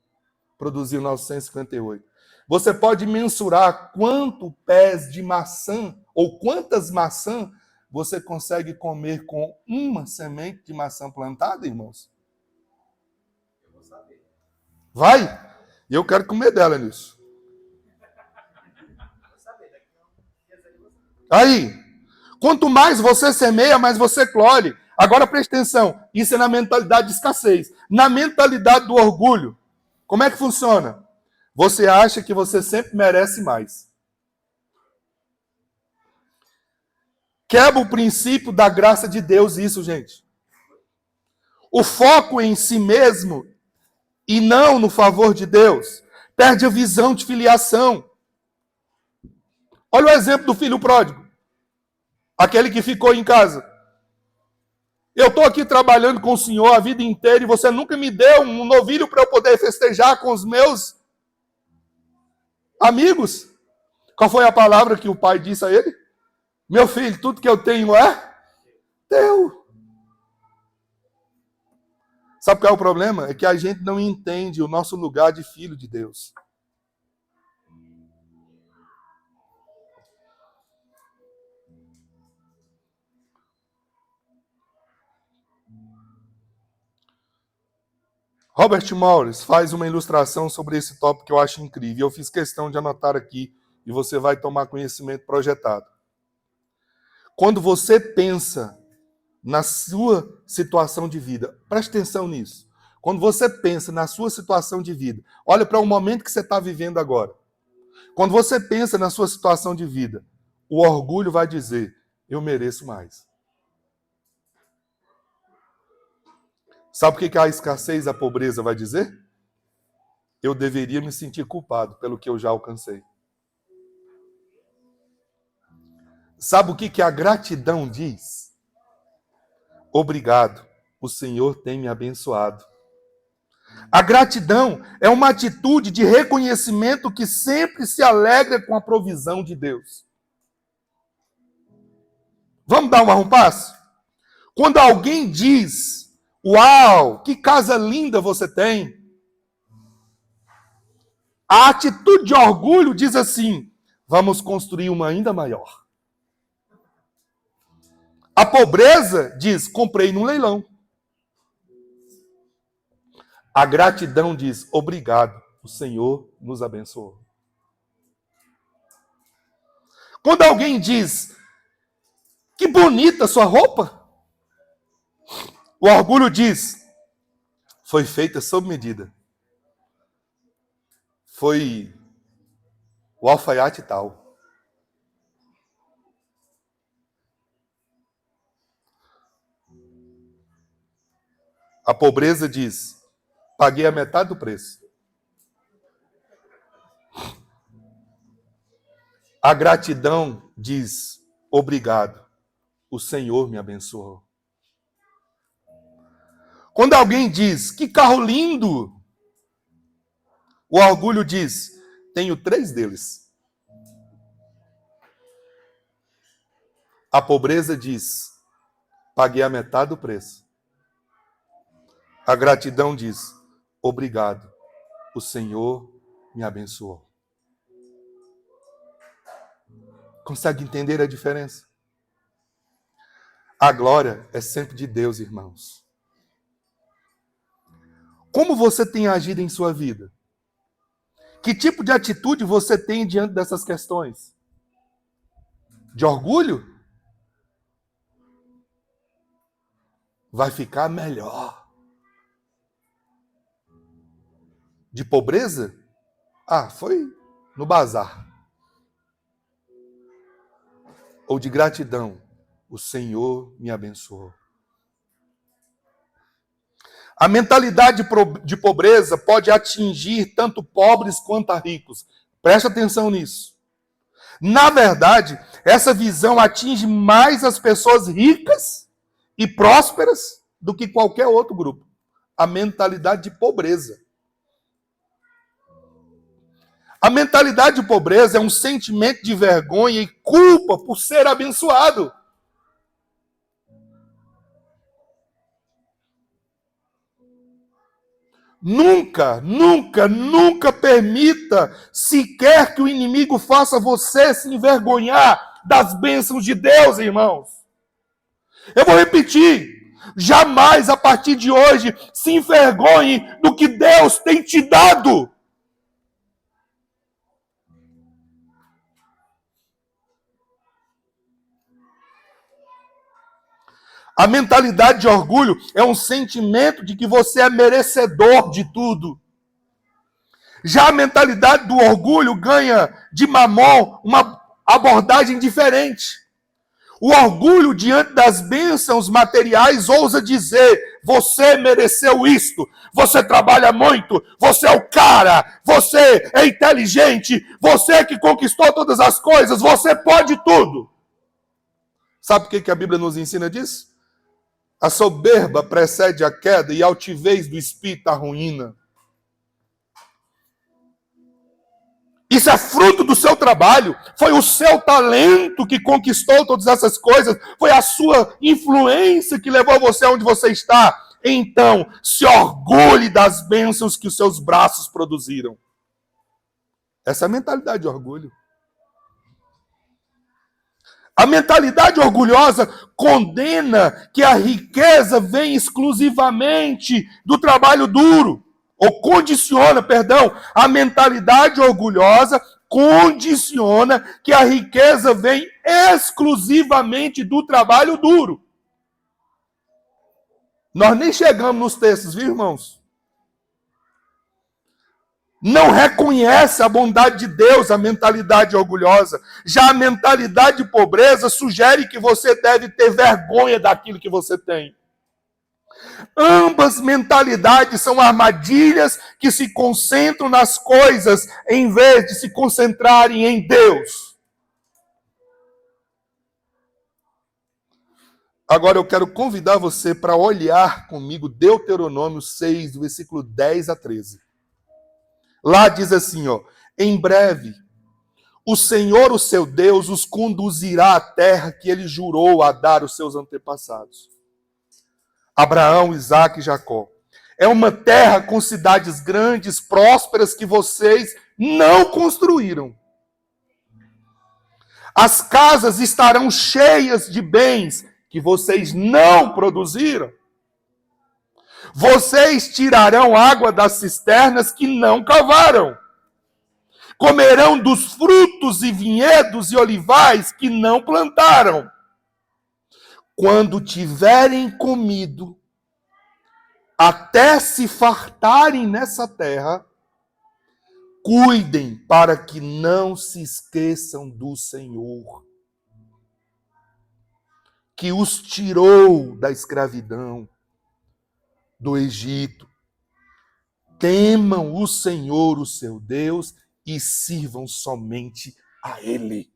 produziu 958. Você pode mensurar quantos pés de maçã ou quantas maçãs você consegue comer com uma semente de maçã plantada, irmãos? Vai? E eu quero comer dela nisso. Aí, quanto mais você semeia, mais você colhe. Agora preste atenção, isso é na mentalidade de escassez. Na mentalidade do orgulho, como é que funciona? Você acha que você sempre merece mais. Quebra o princípio da graça de Deus isso, gente. O foco em si mesmo e não no favor de Deus perde a visão de filiação. Olha o exemplo do filho pródigo. Aquele que ficou em casa. Eu estou aqui trabalhando com o Senhor a vida inteira e você nunca me deu um novilho para eu poder festejar com os meus amigos. Qual foi a palavra que o pai disse a ele? Meu filho, tudo que eu tenho é teu. Sabe qual é o problema? É que a gente não entende o nosso lugar de filho de Deus. Robert Morris faz uma ilustração sobre esse tópico que eu acho incrível. Eu fiz questão de anotar aqui e você vai tomar conhecimento projetado. Quando você pensa na sua situação de vida, preste atenção nisso. Quando você pensa na sua situação de vida, olha para o momento que você está vivendo agora. Quando você pensa na sua situação de vida, o orgulho vai dizer, eu mereço mais. Sabe o que a escassez, a pobreza vai dizer? Eu deveria me sentir culpado pelo que eu já alcancei. Sabe o que a gratidão diz? Obrigado, o Senhor tem me abençoado. A gratidão é uma atitude de reconhecimento que sempre se alegra com a provisão de Deus. Vamos dar um passo? Quando alguém diz, uau, que casa linda você tem, a atitude de orgulho diz assim, vamos construir uma ainda maior. A pobreza diz, comprei num leilão. A gratidão diz, obrigado, o Senhor nos abençoou. Quando alguém diz, que bonita sua roupa, o orgulho diz, foi feita sob medida. Foi o alfaiate tal. A pobreza diz, paguei a metade do preço. A gratidão diz, obrigado, o Senhor me abençoou. Quando alguém diz, que carro lindo, o orgulho diz, tenho 3 deles. A pobreza diz, paguei a metade do preço. A gratidão diz, obrigado, o Senhor me abençoou. Consegue entender a diferença? A glória é sempre de Deus, irmãos. Como você tem agido em sua vida? Que tipo de atitude você tem diante dessas questões? De orgulho? Vai ficar melhor. De pobreza? Ah, foi no bazar. Ou de gratidão? O Senhor me abençoou. A mentalidade de pobreza pode atingir tanto pobres quanto ricos. Preste atenção nisso. Na verdade, essa visão atinge mais as pessoas ricas e prósperas do que qualquer outro grupo. A mentalidade de pobreza. A mentalidade de pobreza é um sentimento de vergonha e culpa por ser abençoado. Nunca, nunca, nunca permita sequer que o inimigo faça você se envergonhar das bênçãos de Deus, irmãos. Eu vou repetir. Jamais, a partir de hoje, se envergonhe do que Deus tem te dado. A mentalidade de orgulho é um sentimento de que você é merecedor de tudo. Já a mentalidade do orgulho ganha de Mamon uma abordagem diferente. O orgulho diante das bênçãos materiais ousa dizer: você mereceu isto, você trabalha muito, você é o cara, você é inteligente, você que conquistou todas as coisas, você pode tudo. Sabe o que a Bíblia nos ensina disso? A soberba precede a queda e a altivez do espírito a ruína. Isso é fruto do seu trabalho, foi o seu talento que conquistou todas essas coisas, foi a sua influência que levou você onde você está. Então, se orgulhe das bênçãos que os seus braços produziram. Essa é a mentalidade de orgulho. A mentalidade orgulhosa condena que a riqueza vem exclusivamente do trabalho duro. Ou condiciona, perdão, a mentalidade orgulhosa condiciona que a riqueza vem exclusivamente do trabalho duro. Nós nem chegamos nos textos, viu, irmãos? Não reconhece a bondade de Deus, a mentalidade orgulhosa. Já a mentalidade de pobreza sugere que você deve ter vergonha daquilo que você tem. Ambas mentalidades são armadilhas que se concentram nas coisas em vez de se concentrarem em Deus. Agora eu quero convidar você para olhar comigo Deuteronômio 6, do versículo 10 a 13. Lá diz assim, ó: em breve, o Senhor, o seu Deus, os conduzirá à terra que ele jurou a dar aos seus antepassados, Abraão, Isaque e Jacó. É uma terra com cidades grandes, prósperas, que vocês não construíram. As casas estarão cheias de bens que vocês não produziram. Vocês tirarão água das cisternas que não cavaram. Comerão dos frutos e vinhedos e olivais que não plantaram. Quando tiverem comido, até se fartarem nessa terra, cuidem para que não se esqueçam do Senhor, que os tirou da escravidão do Egito. Temam o Senhor, o seu Deus, e sirvam somente a Ele.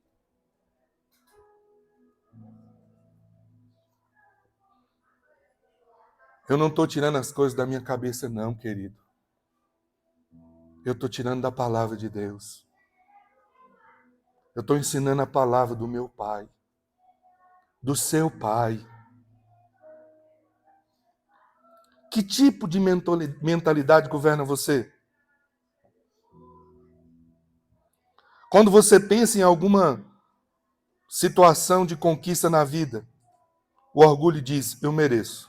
Eu não estou tirando as coisas da minha cabeça, não, querido. Eu estou tirando da palavra de Deus. Eu estou ensinando a palavra do meu Pai, do seu Pai. Que tipo de mentalidade governa você? Quando você pensa em alguma situação de conquista na vida, o orgulho diz: eu mereço.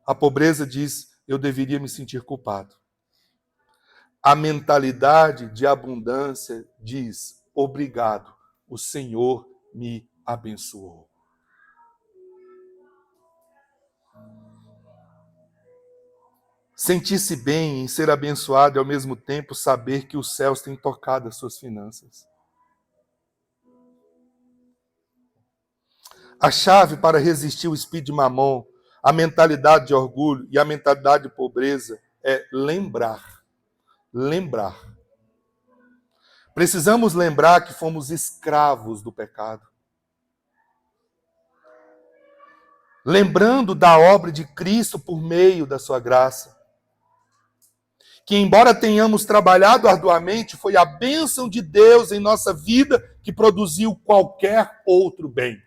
A pobreza diz: eu deveria me sentir culpado. A mentalidade de abundância diz: obrigado, o Senhor me abençoou. Sentir-se bem em ser abençoado e ao mesmo tempo saber que os céus têm tocado as suas finanças. A chave para resistir ao espírito de Mamon, a mentalidade de orgulho e a mentalidade de pobreza é lembrar. Lembrar. Precisamos lembrar que fomos escravos do pecado. Lembrando da obra de Cristo por meio da sua graça. Que embora tenhamos trabalhado arduamente, foi a bênção de Deus em nossa vida que produziu qualquer outro bem.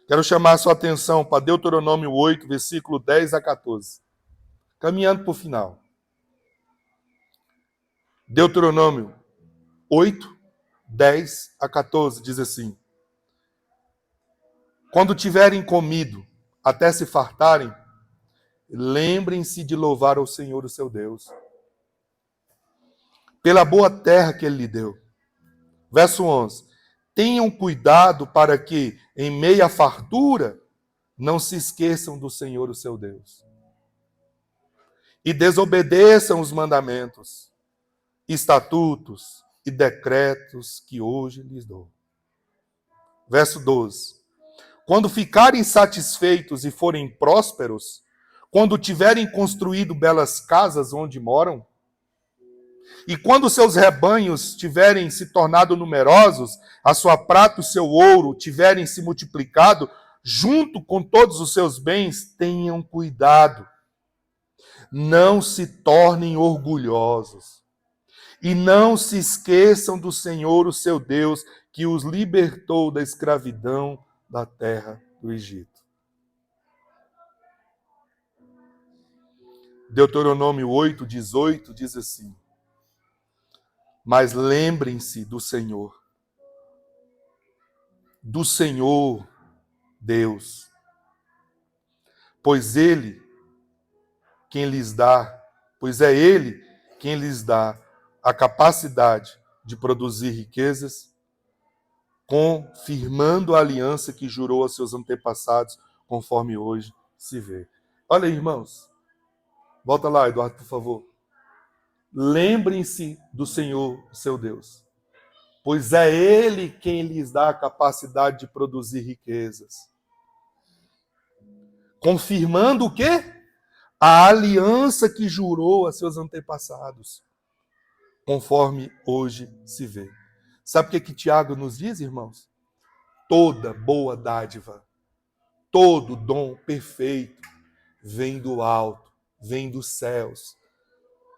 Quero chamar a sua atenção para Deuteronômio 8, versículo 10 a 14. Caminhando para o final. Deuteronômio 8, 10 a 14 diz assim: quando tiverem comido até se fartarem, lembrem-se de louvar ao Senhor, o seu Deus, pela boa terra que Ele lhe deu. Verso 11. Tenham cuidado para que, em meio à fartura, não se esqueçam do Senhor, o seu Deus. e desobedeçam os mandamentos, estatutos e decretos que hoje lhes dou. Verso 12. Quando ficarem satisfeitos e forem prósperos, quando tiverem construído belas casas onde moram, e quando seus rebanhos tiverem se tornado numerosos, a sua prata e o seu ouro tiverem se multiplicado, junto com todos os seus bens, tenham cuidado. Não se tornem orgulhosos. E não se esqueçam do Senhor, o seu Deus, que os libertou da escravidão da terra do Egito. Deuteronômio 8:18 diz assim: mas lembrem-se do Senhor Deus, pois é Ele quem lhes dá a capacidade de produzir riquezas, confirmando a aliança que jurou a seus antepassados, conforme hoje se vê. Olha aí, irmãos. Volta lá, Eduardo, por favor. Lembrem-se do Senhor, seu Deus, pois é Ele quem lhes dá a capacidade de produzir riquezas. Confirmando o quê? A aliança que jurou a seus antepassados, conforme hoje se vê. Sabe o que Tiago nos diz, irmãos? Toda boa dádiva, todo dom perfeito vem do alto, vem dos céus,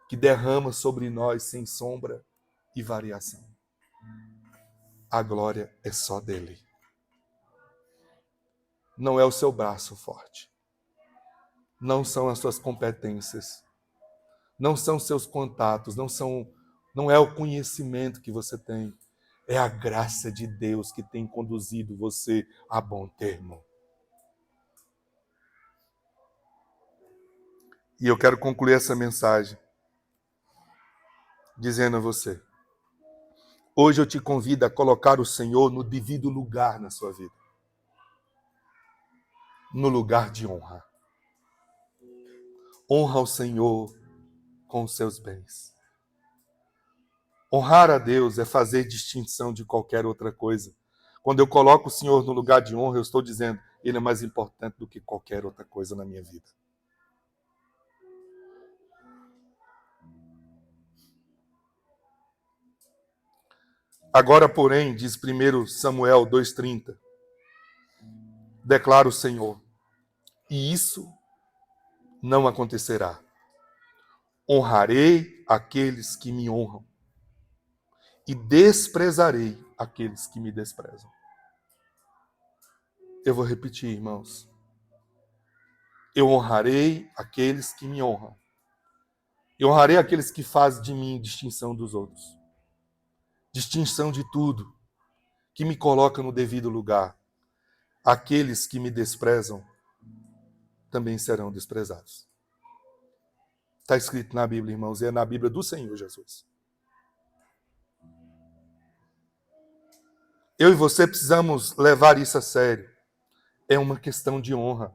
que derrama sobre nós sem sombra e variação. A glória é só dele. Não é o seu braço forte. Não são as suas competências. Não são seus contatos, não é o conhecimento que você tem. É a graça de Deus que tem conduzido você a bom termo. E eu quero concluir essa mensagem dizendo a você: hoje eu te convido a colocar o Senhor no devido lugar na sua vida. No lugar de honra. Honra o Senhor com os seus bens. Honrar a Deus é fazer distinção de qualquer outra coisa. Quando eu coloco o Senhor no lugar de honra, eu estou dizendo, Ele é mais importante do que qualquer outra coisa na minha vida. Agora, porém, diz 1 Samuel 2,30, declara o Senhor, e isso não acontecerá. Honrarei aqueles que me honram e desprezarei aqueles que me desprezam. Eu vou repetir, irmãos. Eu honrarei aqueles que me honram. Eu honrarei aqueles que fazem de mim distinção dos outros. Distinção de tudo, que me coloca no devido lugar. Aqueles que me desprezam também serão desprezados. Está escrito na Bíblia, irmãos, e é na Bíblia do Senhor Jesus. Eu e você precisamos levar isso a sério. É uma questão de honra.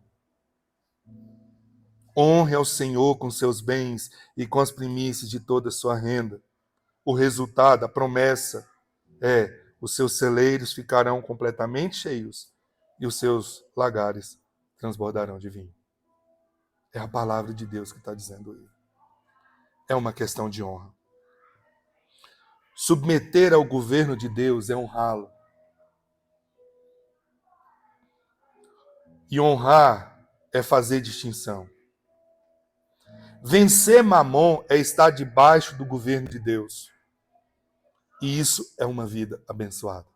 Honre ao Senhor com seus bens e com as primícias de toda a sua renda. O resultado, a promessa é: os seus celeiros ficarão completamente cheios e os seus lagares transbordarão de vinho. É a palavra de Deus que está dizendo aí. É uma questão de honra. Submeter ao governo de Deus é honrá-lo. E honrar é fazer distinção. Vencer Mamon é estar debaixo do governo de Deus. E isso é uma vida abençoada.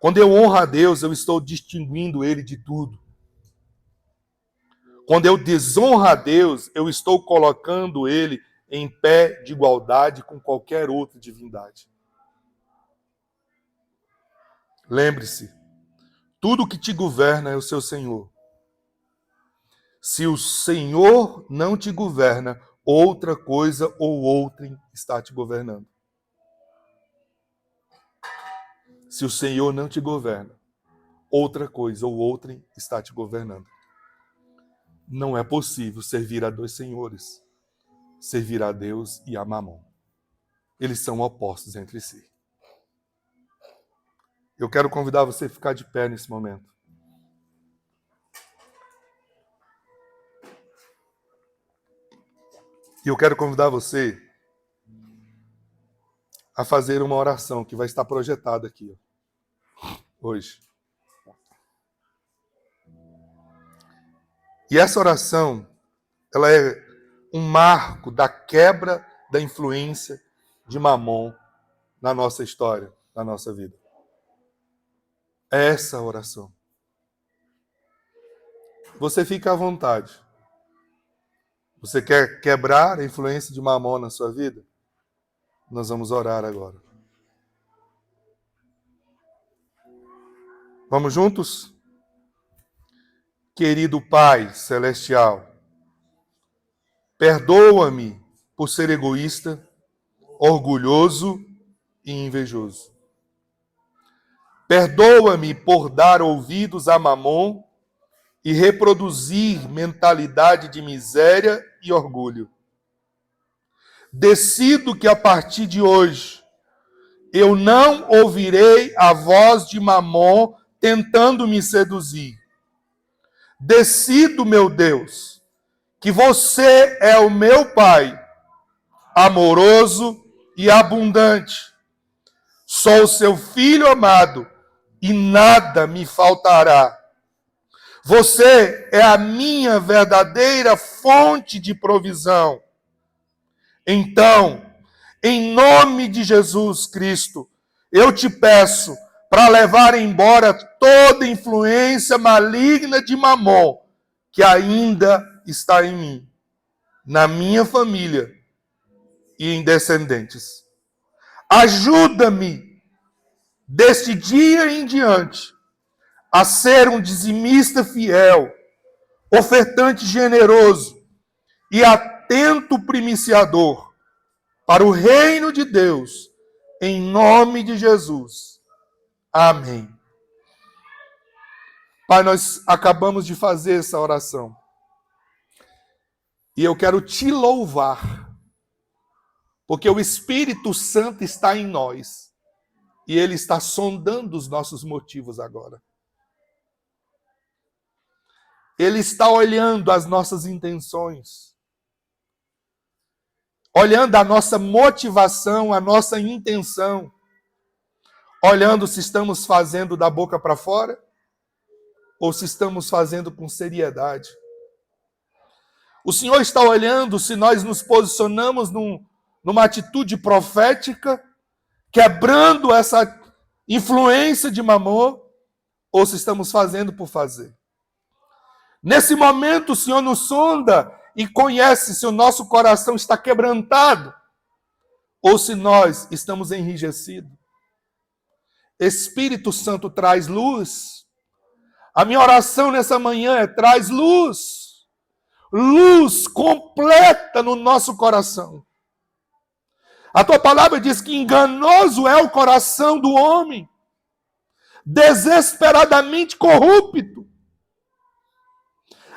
Quando eu honro a Deus, eu estou distinguindo Ele de tudo. Quando eu desonro a Deus, eu estou colocando Ele em pé de igualdade com qualquer outra divindade. Lembre-se, tudo que te governa é o seu Senhor. Se o Senhor não te governa, outra coisa ou outrem está te governando. Se o Senhor não te governa, outra coisa ou outrem está te governando. Não é possível servir a dois senhores, servir a Deus e a Mamon. Eles são opostos entre si. Eu quero convidar você a ficar de pé nesse momento. E eu quero convidar você a fazer uma oração que vai estar projetada aqui, hoje. E essa oração, ela é um marco da quebra da influência de Mamon na nossa história, na nossa vida. É essa a oração. Você fica à vontade. Você quer quebrar a influência de Mamon na sua vida? Nós vamos orar agora. Vamos juntos? Querido Pai Celestial, perdoa-me por ser egoísta, orgulhoso e invejoso. Perdoa-me por dar ouvidos a Mamon e reproduzir mentalidade de miséria e orgulho. Decido que a partir de hoje eu não ouvirei a voz de Mamon tentando me seduzir. Decido, meu Deus, que você é o meu Pai, amoroso e abundante. Sou seu filho amado e nada me faltará. Você é a minha verdadeira fonte de provisão. Então, em nome de Jesus Cristo, eu te peço para levar embora toda influência maligna de Mamon que ainda está em mim, na minha família e em descendentes. Ajuda-me, deste dia em diante, a ser um dizimista fiel, ofertante generoso e atento primiciador para o reino de Deus, em nome de Jesus. Amém. Pai, nós acabamos de fazer essa oração. E eu quero te louvar, porque o Espírito Santo está em nós. E ele está sondando os nossos motivos agora. Ele está olhando as nossas intenções. Olhando a nossa motivação, a nossa intenção. Olhando se estamos fazendo da boca para fora ou se estamos fazendo com seriedade. O Senhor está olhando se nós nos posicionamos numa atitude profética, quebrando essa influência de Mamon, ou se estamos fazendo por fazer. Nesse momento, o Senhor nos sonda e conhece se o nosso coração está quebrantado ou se nós estamos enrijecidos. Espírito Santo traz luz. A minha oração nessa manhã é: traz luz. Luz completa no nosso coração. A tua palavra diz que enganoso é o coração do homem, desesperadamente corrupto.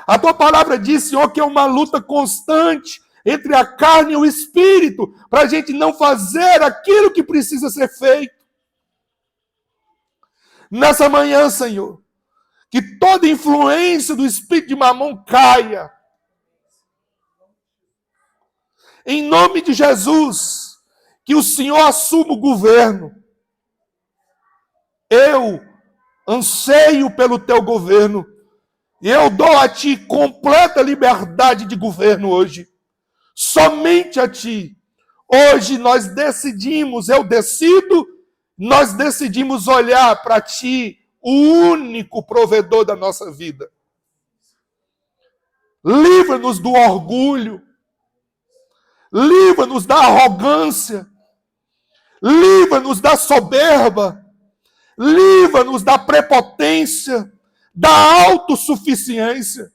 A tua palavra diz, Senhor, que é uma luta constante entre a carne e o espírito, para a gente não fazer aquilo que precisa ser feito. Nessa manhã, Senhor, que toda influência do espírito de Mamon caia. Em nome de Jesus, que o Senhor assuma o governo. Eu anseio pelo teu governo. E eu dou a ti completa liberdade de governo hoje. Somente a ti. Hoje nós decidimos, eu decido, nós decidimos olhar para ti, o único provedor da nossa vida. Livra-nos do orgulho. Livra-nos da arrogância. Livra-nos da soberba. Livra-nos da prepotência, da autossuficiência.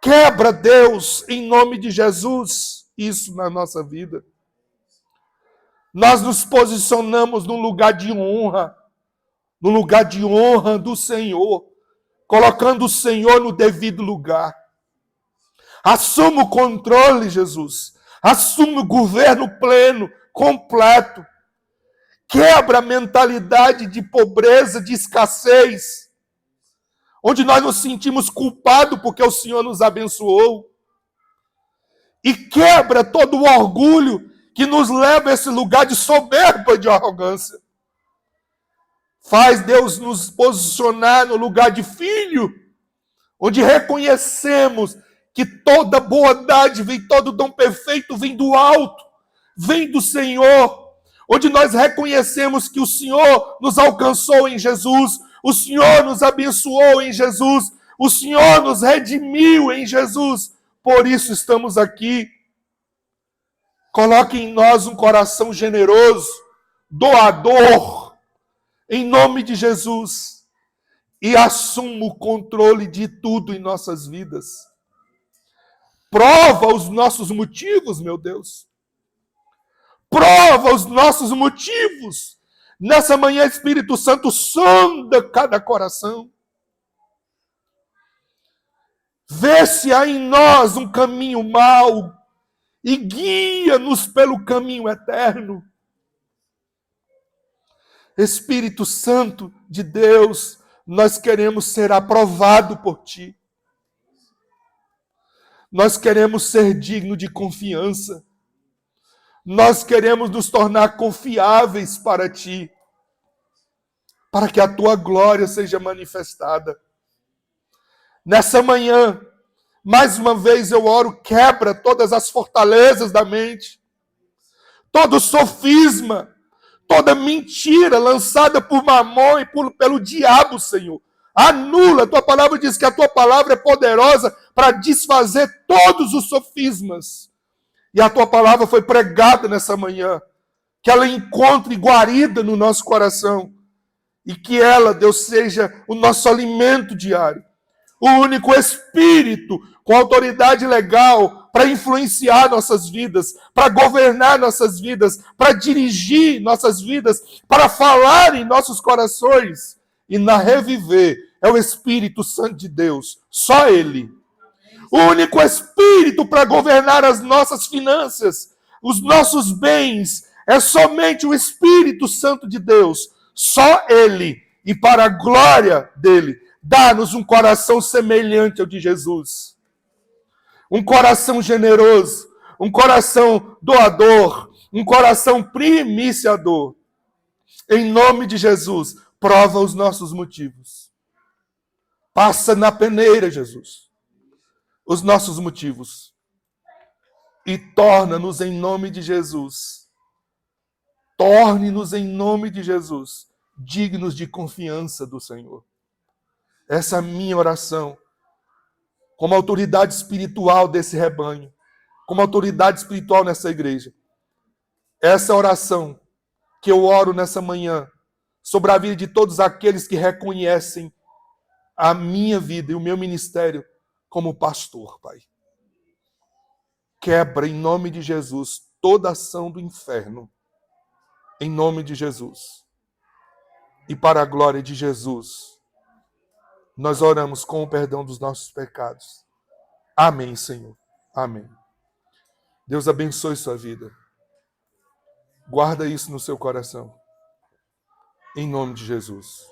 Quebra, Deus, em nome de Jesus, isso na nossa vida. Nós nos posicionamos num lugar de honra, no lugar de honra do Senhor, colocando o Senhor no devido lugar. Assuma o controle, Jesus. Assuma o governo pleno, completo. Quebra a mentalidade de pobreza, de escassez, onde nós nos sentimos culpados porque o Senhor nos abençoou. E quebra todo o orgulho que nos leva a esse lugar de soberba, de arrogância. Faz Deus nos posicionar no lugar de filho, onde reconhecemos que toda boa dádiva e todo dom perfeito vem do alto, vem do Senhor, onde nós reconhecemos que o Senhor nos alcançou em Jesus, o Senhor nos abençoou em Jesus, o Senhor nos redimiu em Jesus. Por isso estamos aqui. Coloque em nós um coração generoso, doador, em nome de Jesus, e assuma o controle de tudo em nossas vidas. Prova os nossos motivos, meu Deus. Prova os nossos motivos. Nessa manhã, Espírito Santo, sonda cada coração. Vê se há em nós um caminho mau e guia-nos pelo caminho eterno. Espírito Santo de Deus, nós queremos ser aprovado por Ti. Nós queremos ser digno de confiança. Nós queremos nos tornar confiáveis para Ti, para que a Tua glória seja manifestada. Nessa manhã, mais uma vez eu oro, quebra todas as fortalezas da mente, todo sofisma, toda mentira lançada por Mamon e pelo diabo, Senhor. Anula, a Tua palavra diz que a Tua palavra é poderosa para desfazer todos os sofismas. E a Tua palavra foi pregada nessa manhã, que ela encontre guarida no nosso coração e que ela, Deus, seja o nosso alimento diário. O único Espírito com autoridade legal para influenciar nossas vidas, para governar nossas vidas, para dirigir nossas vidas, para falar em nossos corações e na reviver, é o Espírito Santo de Deus, só Ele. O único Espírito para governar as nossas finanças, os nossos bens, é somente o Espírito Santo de Deus, só Ele, e para a glória dEle. Dá-nos um coração semelhante ao de Jesus. Um coração generoso, um coração doador, um coração primiciador. Em nome de Jesus, prova os nossos motivos. Passa na peneira, Jesus, os nossos motivos. E torna-nos em nome de Jesus. Torne-nos em nome de Jesus, dignos de confiança do Senhor. Essa é a minha oração, como autoridade espiritual desse rebanho, como autoridade espiritual nessa igreja. Essa oração que eu oro nessa manhã, sobre a vida de todos aqueles que reconhecem a minha vida e o meu ministério como pastor, Pai. Quebra em nome de Jesus toda ação do inferno, em nome de Jesus. E para a glória de Jesus, nós oramos com o perdão dos nossos pecados. Amém, Senhor. Amém. Deus abençoe sua vida. Guarda isso no seu coração. Em nome de Jesus.